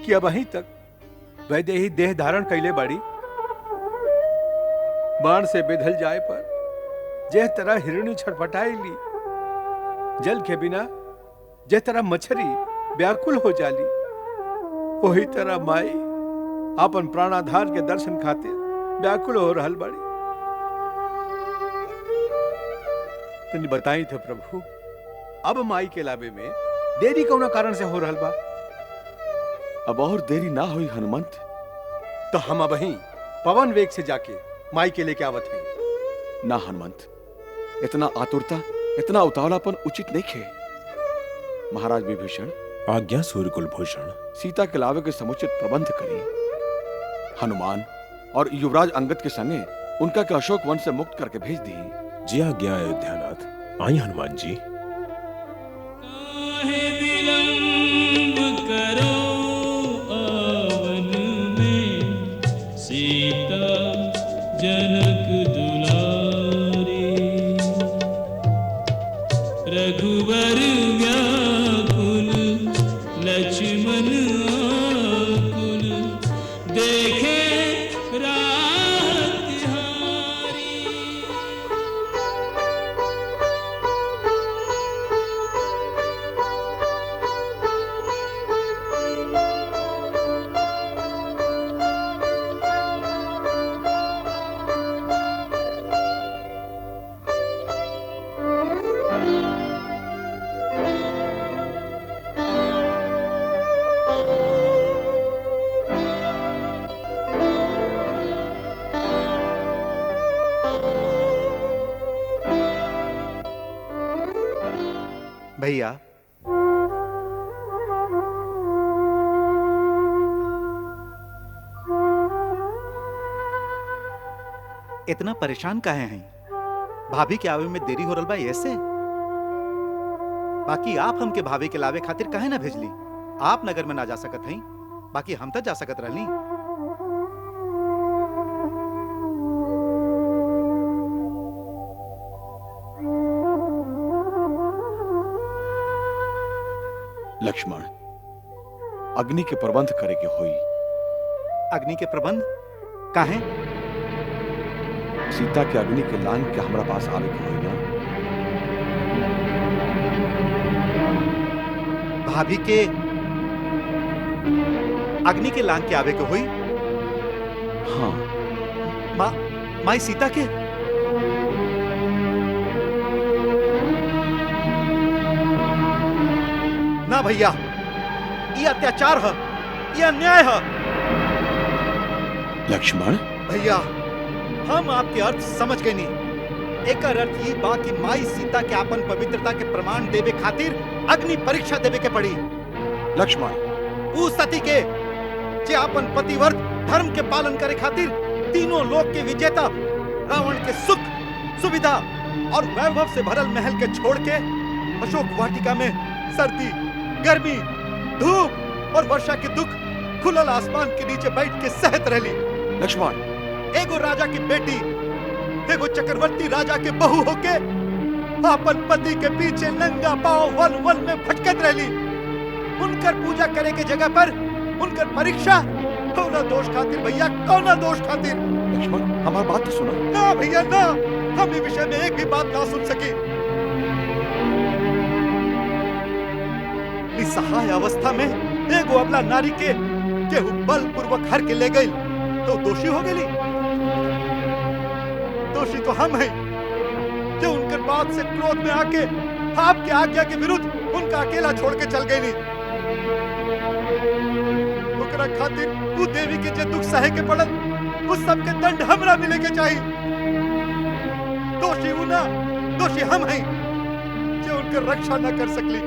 कि अब अहीं तक वैद्य ही देह धारण कैले बाड़ी। बाण से बेधल जाए पर जे तरह हिरणी छटपटाएली, जल के बिना जे तरह मछली व्याकुल हो जाली, वही तरह माई अपन प्राणाधार के दर्शन खातिर व्याकुल हो रहल बाड़ी। तनी बताई थे प्रभु, अब माई के लावे में देरी कौना कारण से हो रहल बा? अब और देरी ना हुई हनुमंत। तो हम अब ही पवन वेग से जाके माई के लेके आवत हैं। ना हनुमंत, इतना आतुरता, इतना उतावलापन उचित नहीं है। महाराज विभीषण, आज्ञा सूर्य कुलभूषण। सीता के लावे के समुचित प्रबंध करी। हनुमान और युवराज अंगद के संगे उनका के अशोक वन से मुक्त करके भेज दी। जी आज्ञा अयोध्यानाथ। आई हनुमान जी। विलंब करो आवन में, सीता जनक दुलारी, रघुवर व्याकुल लक्ष्मण आकुल, देखे राह तिहारी। भैया, इतना परेशान काहे हैं? भाभी के आवे में देरी हो रहा बा ऐसे? बाकी आप हमके भाभी के लावे खातिर काहे ना भेजली? आप नगर में ना जा सकत हैं, बाकी हम तो जा सकत रहली। लक्ष्मण, अग्नि के प्रबंध करे के होई। अग्नि के प्रबंध काहे? सीता के अग्नि के लान के हमरा पास आवे के होई ना। भाभी के अग्नि के लांग के आवे के हुई? हाँ। माई सीता के? ना भैया, ये अत्याचार है, ये अन्याय है। लक्ष्मण भैया, हम आपके अर्थ समझ गए नहीं। एक अर्थ ये बा कि माई सीता के आपन पवित्रता के प्रमाण देवे खातिर अग्नि परीक्षा देवे के पड़ी। लक्ष्मण, उ सती के जे आपन पतिव्रत धर्म के पालन करे खातिर तीनों लोक के विजेता रावण के सुख, सुविधा और वैभव से भरल महल के छोड़ के अशोक वाटिका में सर्दी, गर्मी, धूप और वर्षा के दुख खुलल आसमान के नीचे बैठ के सहत रहली। लक्ष्मण, एगो राजा की बेटी, एगो चक्रवर्ती राजा के बहू होके अपन पति के पीछे नंगा पांव वन वन में भटकत रहली। उनकर पूजा करे के जगह पर उनकर परीक्षा कौना दोष खातिर भैया, कौना दोष खातिर? लक्ष्मण, हमारी बात तो सुनो। ना भैया ना, हम इस विषय में एक भी बात ना सुन सकी। निसहाय अवस्था में एगो अबला नारी के केहू बलपूर्वक हर के ले गई तो दोषी हो गई। दोषी तो हम हैं जो उनके बात से क्रोध में आके आपके आज्ञा के विरुद्ध उनका अकेला छोड़ के चल गई। ओकरा खातिर वो देवी के जे दुख सहे के पड़ल, उस सब के दंड हमरा मिले के चाहिए। दोषी वो ना, दोषी हम हैं जो उनकर रक्षा न कर सकली।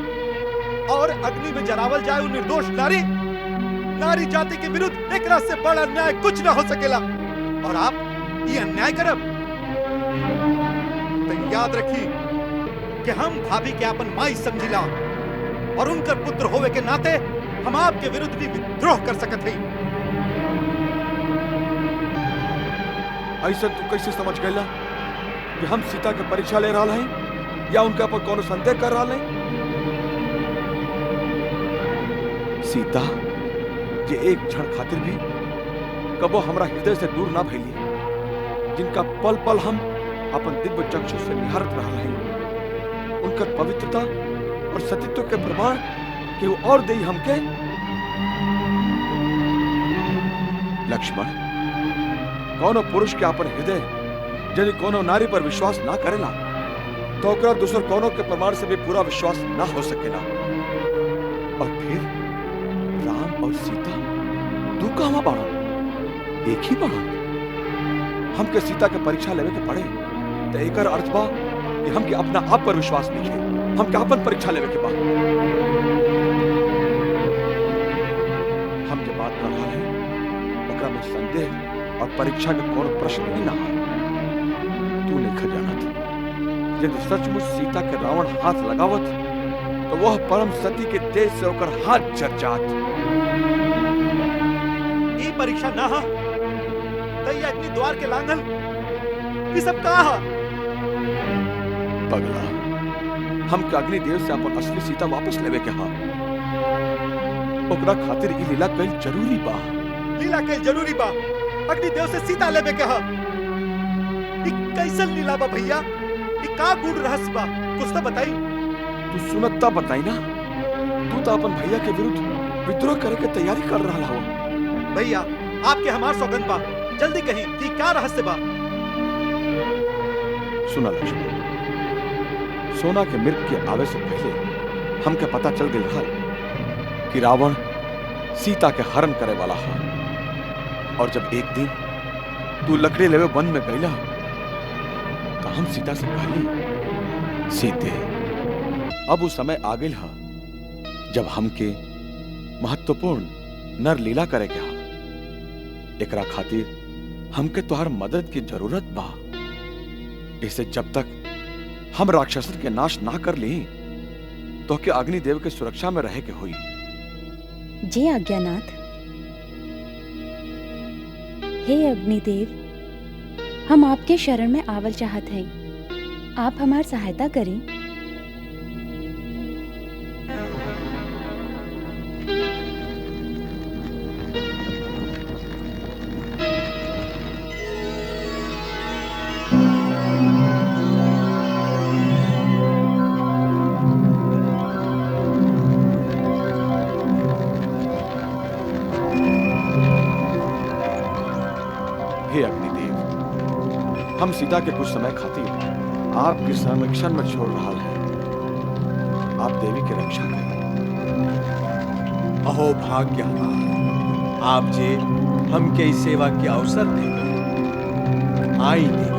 और अग्नि में जलावल जाए वो निर्दोष नारी, नारी जाति के विरुद्ध एकरा से बड़ा अन्याय कुछ ना हो सकेला। और आप ये अन्याय करब तो याद रखी कि हम भाभी के अपन माई समझिला और उनकर पुत्र होवे के नाते हम आपके विरुद्ध भी विद्रोह कर सकत हई। ऐसा तू कैसे समझ गया कि हम सीता के परीक्षा ले रहा हैं या उनके ऊपर कोनो संदेह कर रहा हैं? सीता जे एक क्षण खातिर भी कबो हमरा हृदय से दूर ना भइली, जिनका पल पल हम अपन दिव्य चक्षु से निहारत रहा हैं, उनकर पवित्रता और सतीत्व के प्रमाण कि वो और देई हमके। लक्ष्मण, कोनो पुरुष के अपन हृदय यदि कोनो नारी पर विश्वास ना करेला तो ओकरा दूसर कोनो के प्रमाण से भी पूरा विश्वास ना हो सकेला। और फिर राम और सीता दू कहवा बाड़ा, एक ही बाड़ा। हमके सीता के परीक्षा लेवे के पड़े तो एकर अर्थ बा कि हमके अपना आप पर विश्वास नहीं है, हमके अपन परीक्षा लेवे के बा। हम जो बात कर रहा है एकरा में संदेह और परीक्षा के कौन प्रश्न ही ना हो। तू नहीं खजानत यदि सचमुच सीता के रावण हाथ लगावत तो वह परम सती के तेज से होकर हाथ जर जात। ये परीक्षा ना हा तई अग्नि द्वार के लांघल ये सब कहा पगला हम के अग्निदेव से अपन असली सीता वापस लेवे के हा ओकरा खातिर ई लीला कईल जरूरी बा। लीला कईल जरूरी बा अग्निदेव से सीता लेवे के हा ई कैसन लीला बा भैया ई का गूढ़ रहस्य बा कुछ तो बताई। तू सुनता बताई ना तू तो अपन भैया के विरुद्ध विद्रोह करे के तैयारी कर रहा हो। भैया आपके हमार सौगंध बा जल्दी कहीं कि क्या रहस्य बा। सुना लक्ष्मण सोना के मृग के आवे से पहले हमके पता चल गई था कि रावण सीता के हरण करे वाला है। और जब एक दिन तू लकड़ी लेवे वन में गईला तो हम सीता से कहली सीते अब उस समय आ गई हा जब हमके महत्वपूर्ण नर लीला करे के हा। एकरा खातिर हमके तोहर मदद की जरूरत बा। इसे जब तक हम राक्षसन के नाश ना कर ली तो के अग्निदेव के सुरक्षा में रहे के हुई। जय आज्ञानाथ। हे अग्निदेव हम आपके शरण में आवल चाहत हैं आप हमार सहायता करें। हे अग्निदेव हम सीता के कुछ समय खातिर आपके संरक्षण में छोड़ रहा है। आप देवी की रक्षा करें। अहो भाग्य आप जे हमके इस सेवा के अवसर दे आई देवी।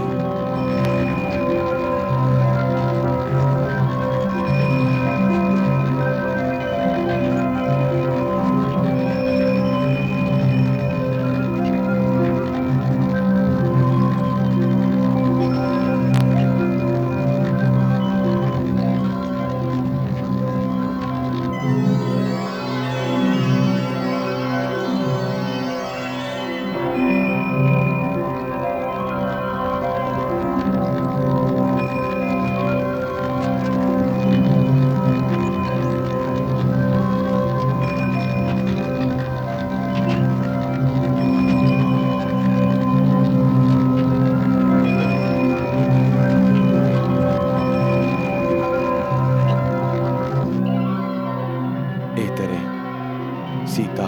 सीता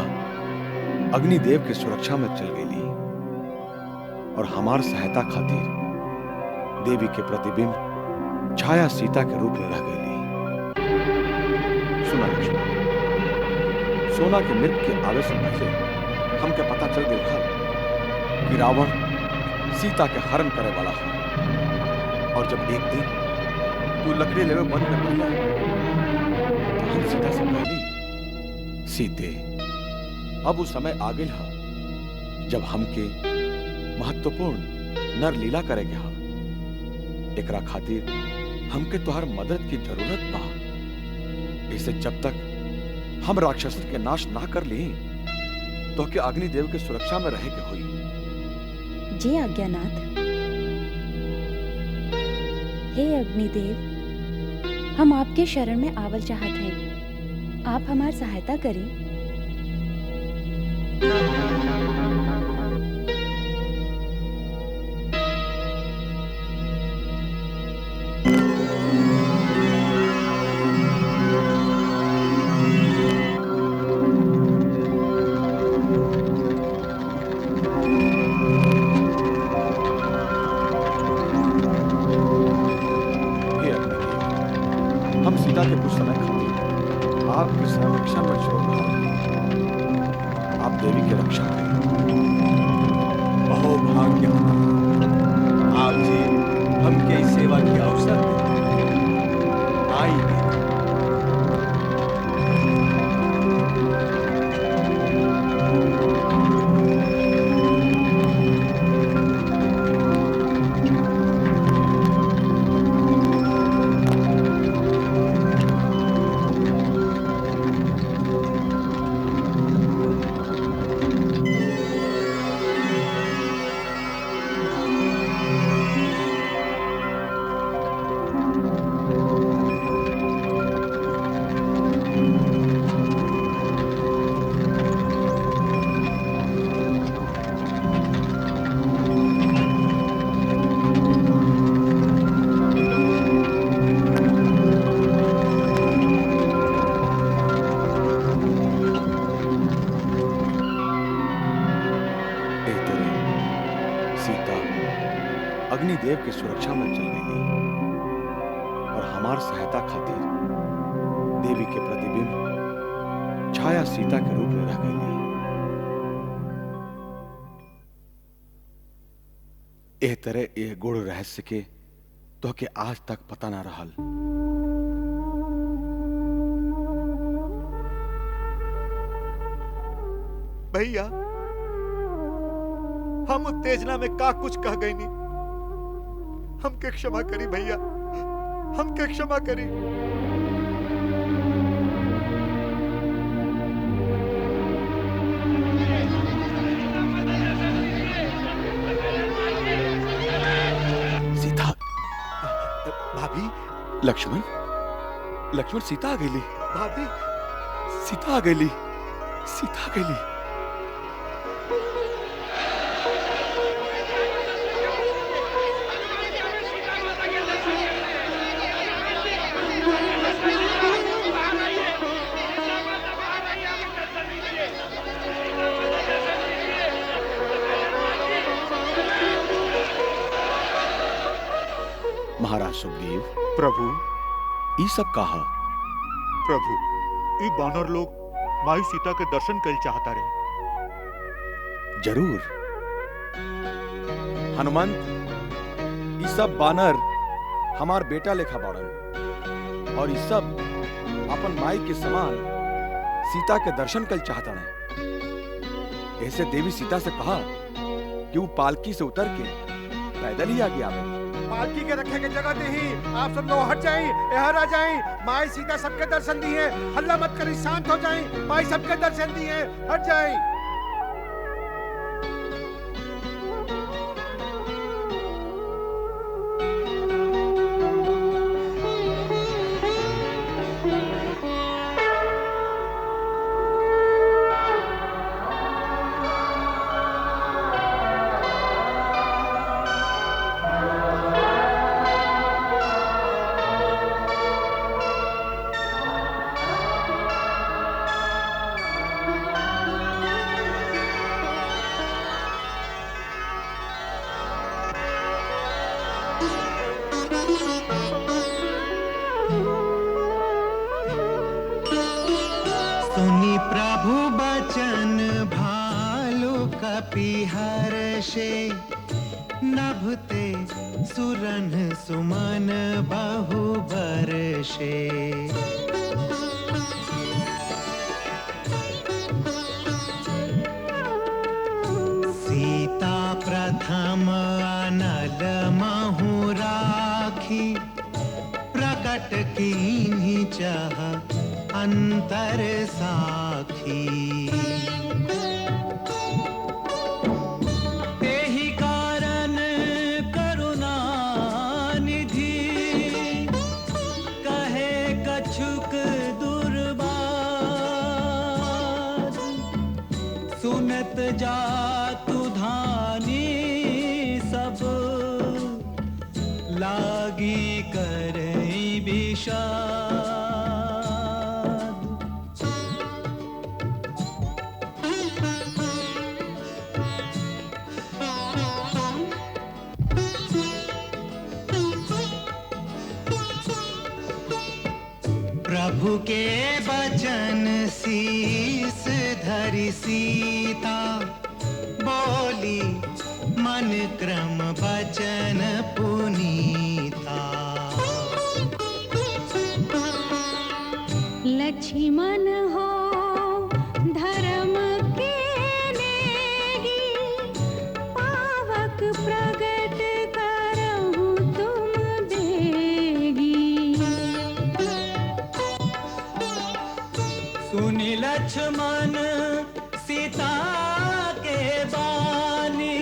अग्निदेव की सुरक्षा में चल गई और हमार सहायता खातिर देवी के प्रतिबिंब छाया सीता के रूप में रह गई। सुना लक्ष्मण सोना के मृग के आवे से पहले हमके पता चल गई था कि रावण सीता के हरण करे वाला है। और जब एक दिन तू लकड़ी लेवे वन में पहला तो हम सीता से कहली सीते अब उस समय आ गई हा जब हमके महत्वपूर्ण नर लीला करेगे हा। एकरा खातिर हमके तोहर मदद की जरूरत बा। इसे जब तक हम राक्षसन के नाश ना कर ली तो के अग्निदेव के सुरक्षा में रहे के हुई। जय आज्ञानाथ। हे अग्निदेव हम आपके शरण में आवल चाहत हैं आप हमार सहायता करें। हम सीता के कुछ समय खातिर आपके संरक्षण में छोड़ रहा हूं। आप देवी की रक्षा करें। अहो भाग्य आप जी हमके इस सेवा के अवसर दें। आई देवी। सचदेव की सुरक्षा में चल गई और हमार सहायता खातिर देवी के प्रतिबिंब छाया सीता के रूप में रह गई। एह तरह एह गुड़ रहस्य के तो के आज तक पता ना रहल। भैया हम उत्तेजना में का कुछ कह गई नहीं, हमके क्षमा करी भैया, हमके क्षमा करी। सीता, भाभी, लक्ष्मण, लक्ष्मण सीता आ गई। भाभी, सीता आ गई, सीता आ गई। महाराज सुग्रीव, प्रभु, ई सब कहा? प्रभु, ई बानर लोग माई सीता के दर्शन कर चाहता रहे। जरूर हनुमंत, ई सब बानर हमार बेटा लेखा बाड़न और ई सब अपन माई के समान सीता के दर्शन कर चाहता रहे। ऐसे देवी सीता से कहा कि वो पालकी से उतर के पैदल ही आगे आवे। पालकी के रखे के जगह दे ही आप सब लोग हट जाएं, यहाँ आ जाएं। माई सीता सबके दर्शन दी है, हल्ला मत करी, शांत हो जाएं। माई सबके दर्शन दी है, हट जाएं। सुनि प्रभु बचन भालु कपिहर से, नभते सुरन सुमन बहु बरसे। सीता प्रथम अनल महु राखी, प्रकट कीन्ही चाह अंतर साखी। तेहि कारण करुणा निधि, कहे कछुक दुर्बार। सुनत जातु धानी सब, लागी करई विषाद। प्रभु के बचन शीस धरि सीता, बोली मन क्रम बचन पुनीता। लक्ष्मण हो धर्म के नेगी, पावक प्रगट करहु तुम बेगी। सुनि लक्ष्मण सीता के बानी,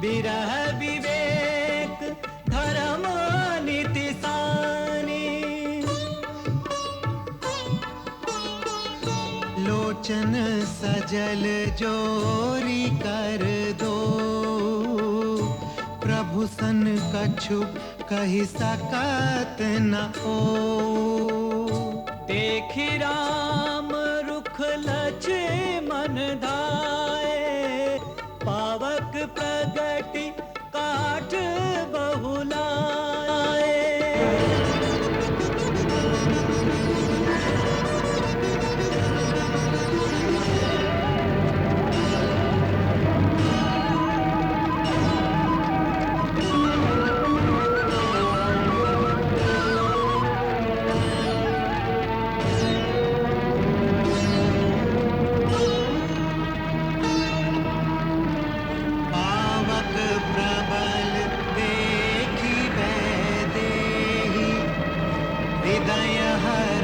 बिरह विवेक धर्म नीति सानी। लोचन सजल जोरी कर दो, प्रभु सन कछु कहि सकत न ओ। देखि राम रुख लक्ष्मण धाये, पावक प्रगति काट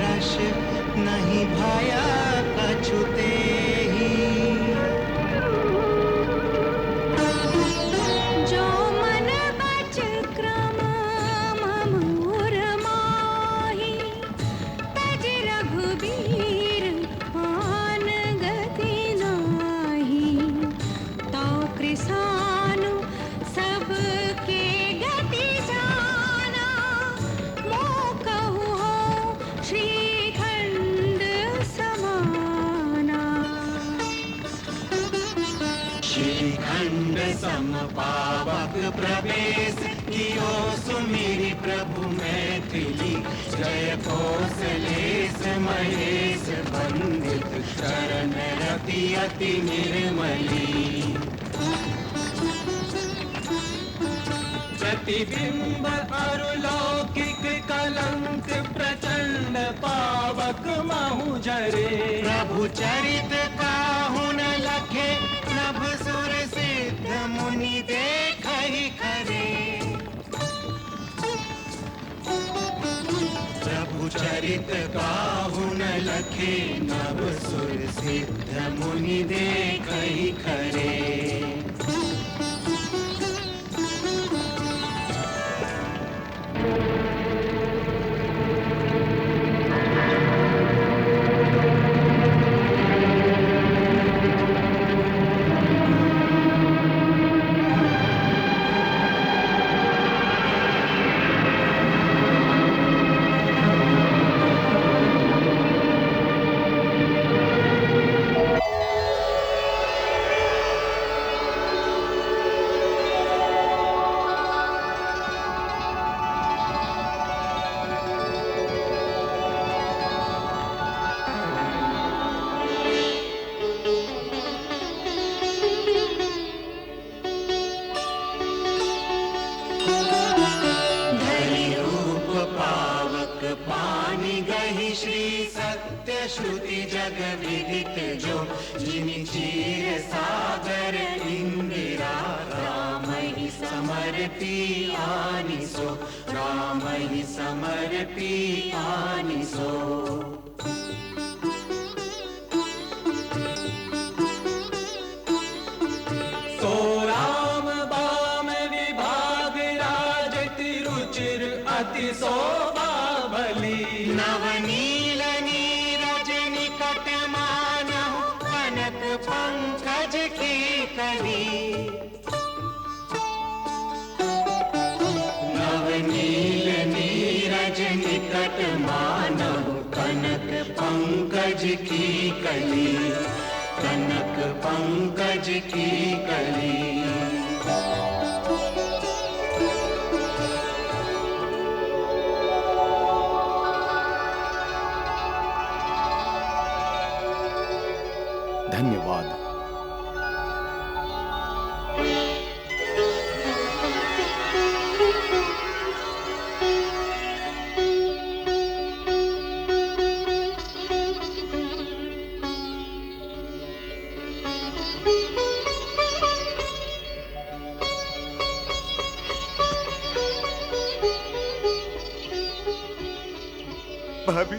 रस नहीं भाया कछुते ही। जो मन बच क्रम ममूर माही, तज रघुबीर आन गति नाही। तो कृसानु सबके गति जाना, मोह कहु हो श्रीखंड समाना। श्रीखंड सम पावक प्रवेश कियो सुमिरि प्रभु मैथिली। जय कौशलेश महेश वंदित चरण रति अति निर्मली। प्रतिबिंब अरुलौकिक कलंक प्रचंड पावक महु जरे। प्रभु चरित काहु न लखे नभ सुर सिद्ध मुनि देखहि खरे। प्रभु चरित काहु न लखे नभ सुर सिद्ध मुनि देखहि खरे। श्रुति जग विदित जो जिनि चीर सागर इंदिरा। राम ही समर्पी आनिसो, राम ही समर्पी आनिसो। सो राम बाम विभाग राज तिरुचिर अति शोभा भली। नवनील नीरज निकट मानहु कनक पंकज की कली। नवनील नीरज निकट मानहु कनक पंकज की कली। कनक पंकज की कली। धन्यवाद। भाभी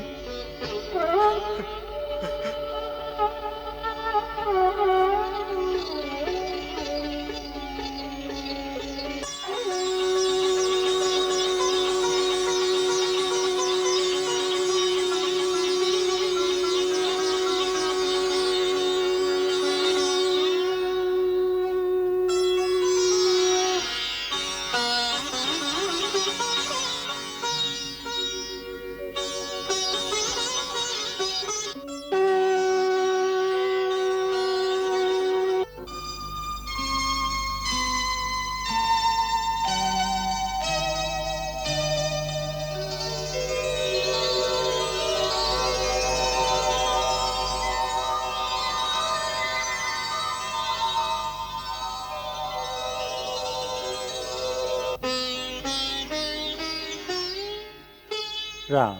राम,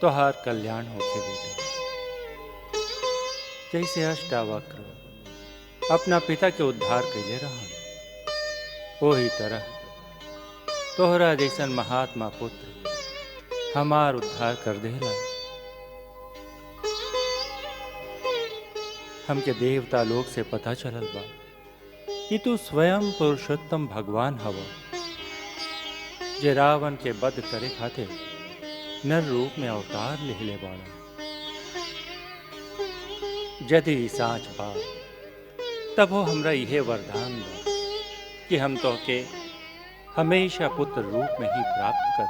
तोहार कल्याण होके बेटा। जैसे अष्टावक्र अपना पिता के उद्धार कैले रहा, वही तरह तोहरा जैसन महात्मा पुत्र हमार उद्धार कर देला। हमके देवता लोक से पता चलल बा कि तू स्वयं पुरुषोत्तम भगवान हवा, जे रावण के वध करे खातिर नर रूप में अवतार लेले बाड़ा। यदि साँच बा तब वो हमरा यह वरदान बा कि हम तो के हमेशा पुत्र रूप में ही प्राप्त कर।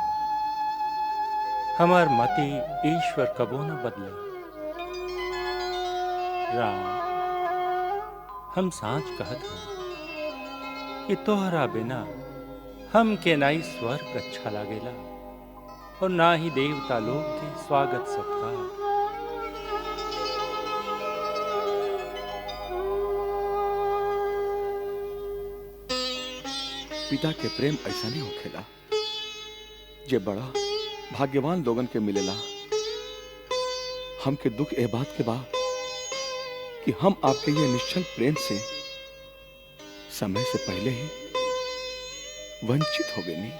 हमार मति ईश्वर कबो न बदले। राम, हम सांच कहत हैं कि तोहरा बिना हम के ना ही स्वर्ग अच्छा लागेला और ना ही देवता लोग के स्वागत सत्कार। पिता के प्रेम ऐसा नहीं होखेला जे बड़ा भाग्यवान लोगन के मिलेला। हमके दुख ए बात के बा कि हम आपके ये निश्चल प्रेम से समय से पहले ही वंचित हो गए। नहीं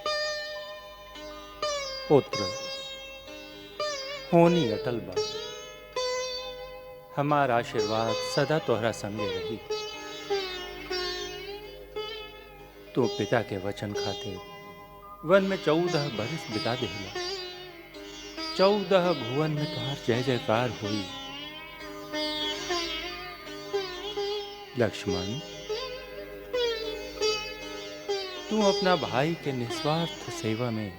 पुत्र, होनी अटल बा। हमारा आशीर्वाद सदा तोहरा संगे रही। तू पिता के वचन खातिर वन में 14 बरस बिता देला। 14 भुवन में तुहार जय जयकार हुई। लक्ष्मण, तू अपना भाई के निस्वार्थ सेवा में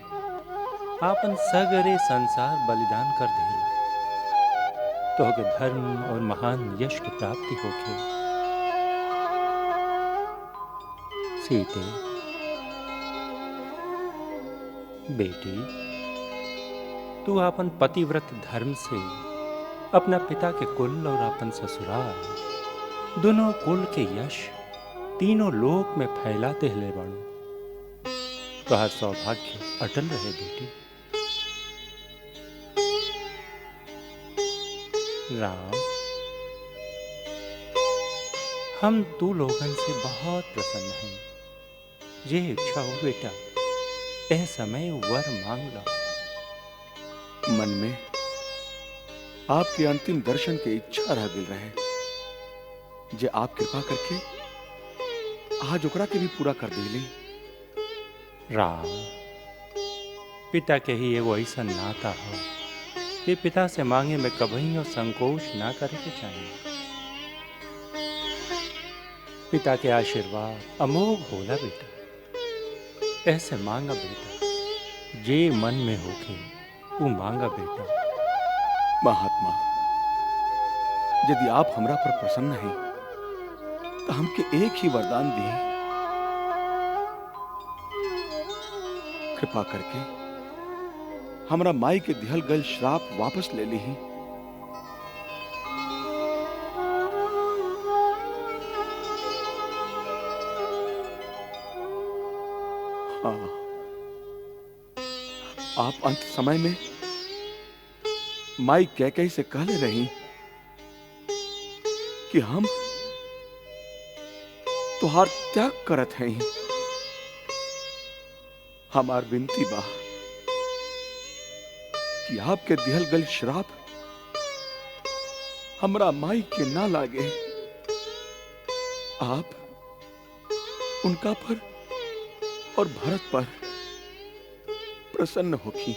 आपन सगरे संसार बलिदान कर देला। तो के धर्म और महान यश की प्राप्ति होके। सीते, बेटी, तू अपन पतिव्रत धर्म से अपना पिता के कुल और अपन ससुराल दोनों कुल के यश तीनों लोक में फैलाते हले बाड़ो। तुहार सौभाग्य अटल रहे बेटी। राम, हम तू लोगन से बहुत प्रसन्न हैं। ये इच्छा हो बेटा, यह समय वर मांग लो। मन में आपके अंतिम दर्शन की इच्छा रह गई रहे, जे आप कृपा करके आज ओकरा के भी पूरा कर दिली। राम, पिता के ही एगो ऐसा नाता हो कि पिता से मांगे में कभी और संकोच ना करे के चाहिए। पिता के आशीर्वाद अमोघ होला बेटा। ऐसे मांगा बेटा, जे मन में होके वो मांगा बेटा। महात्मा, यदि आप हमरा पर प्रसन्न हैं तो हमके एक ही वरदान दिए। कृपा करके हमरा माई के दिहल गल श्राप वापस ले ली। हाँ, आप अंत समय में माई कैकेयी से कहले रही कि हम तुहार त्याग करत हैं। हमार विनती बा कि आपके दिहल गल श्राप हमरा माई के ना लागे। आप उनका पर और भरत पर प्रसन्न होखी।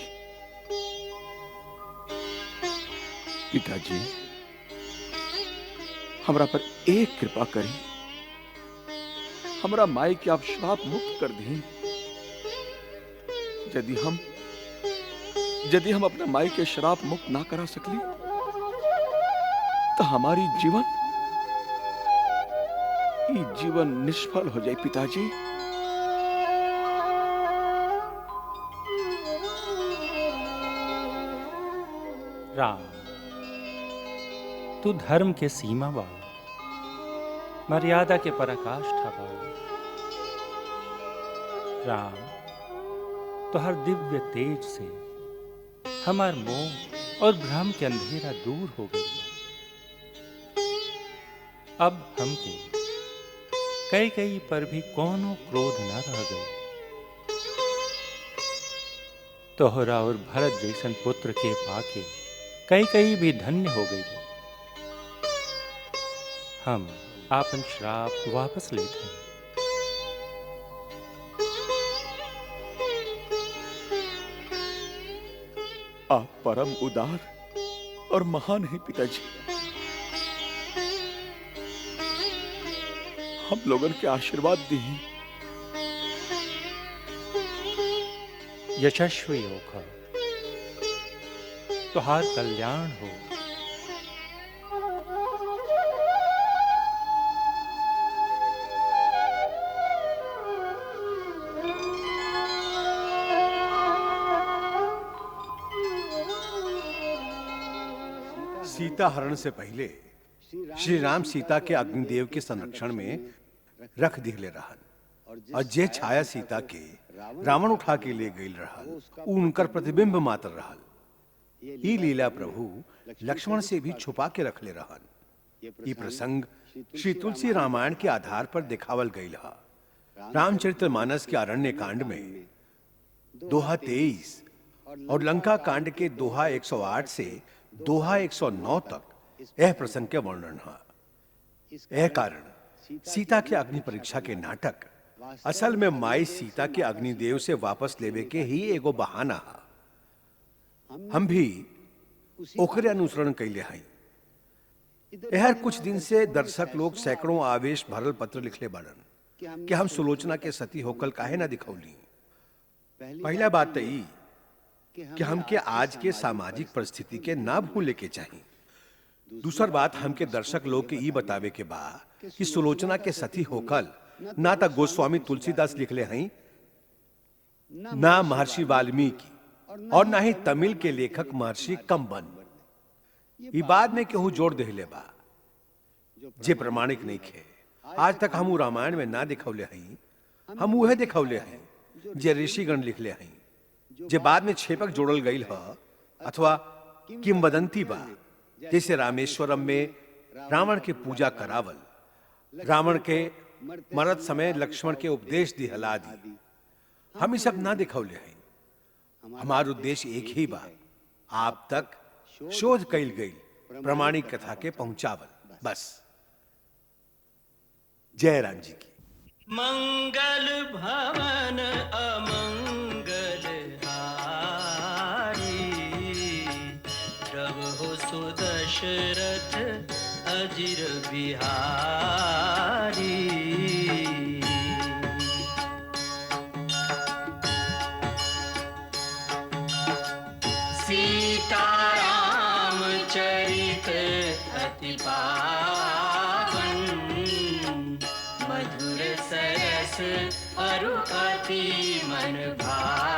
पिताजी, हमरा पर एक कृपा करी। हमरा माई के आप श्राप मुक्त कर दी। यदि हम अपना माई के श्राप मुक्त ना करा सकली तो हमारी जीवन निष्फल हो जाए। पिताजी, राम, तू धर्म के सीमा वाला, मर्यादा के पराकाष्ठा वाला। राम, तो हर दिव्य तेज से हमार मोह और भ्रम के अंधेरा दूर हो गई। अब हमके कई पर भी कोनो क्रोध न रह गई। तोहरा और भरत जैसन पुत्र के पाके कई कई भी धन्य हो गई। हम आपन श्राप वापस लेते हैं। आप परम उदार और महान हैं पिताजी। हम लोगन के आशीर्वाद दी। यशस्वी होकर तुहार कल्याण हो। सीता हरण से पहले श्री राम सीता के अग्निदेव के संरक्षण में रख दिले रहन और जे छाया सीता के रावण उठा के ले गई रहल उनकर प्रतिबिंब मात्र रहल। ई लीला प्रभु लक्ष्मण से भी छुपा के रख ले रहन। ई प्रसंग श्री तुलसी रामायण के आधार पर दिखावल गईल है। रामचरितमानस के अरण्य कांड में दोहा 23 और लंका कांड के दोहा 108 से दोहा 109 तक यह प्रसंग के वर्णन है। यह कारण सीता के अग्नि परीक्षा के नाटक असल में माई सीता के अग्निदेव से वापस लेवे के ही एगो बहाना है। हम भी ओकरे अनुसरण कैले हैं। यह कुछ दिन से दर्शक लोग सैकड़ों आवेश भरल पत्र लिखले बाड़न कि हम सुलोचना के सती होकल काहे ना दिखौली। पहला बात तो ई कि हमके आज के सामाजिक परिस्थिति के ना भूले के चाहिए। दूसर बात हमके दर्शक लोग के ई बतावे के बा कि सुलोचना के सती होकल ना तो गोस्वामी तुलसीदास लिखले हैं, ना महर्षि वाल्मीकि और ना ही तमिल के लेखक महर्षि कंबन। ई बाद में केहू जोड़ देले बा जे प्रमाणिक नहीं खे। आज तक हम रामायण में ना दिखौले हैं, हम उहे दिखौले हैं जे ऋषिगण लिखले हैं, जे बाद में छेपक जोड़ल गईल है अथवा किंवदंती बा। जैसे रामेश्वरम में रावण के पूजा करावल, रावण के मरत समय लक्ष्मण के उपदेश दिहला दी। हम ये सब ना दिखौले हैं। हमारा उद्देश्य एक ही बा, आप तक शोध कैल गई प्रमाणिक कथा के पहुंचावल, बस। जय राम जी की। मंगल भवन अमंगल हारी, प्रभु सुदशरथ अजिर बिहारी। सीताराम चरित अति पावन, मधुर सरस अरु अति मन भावन।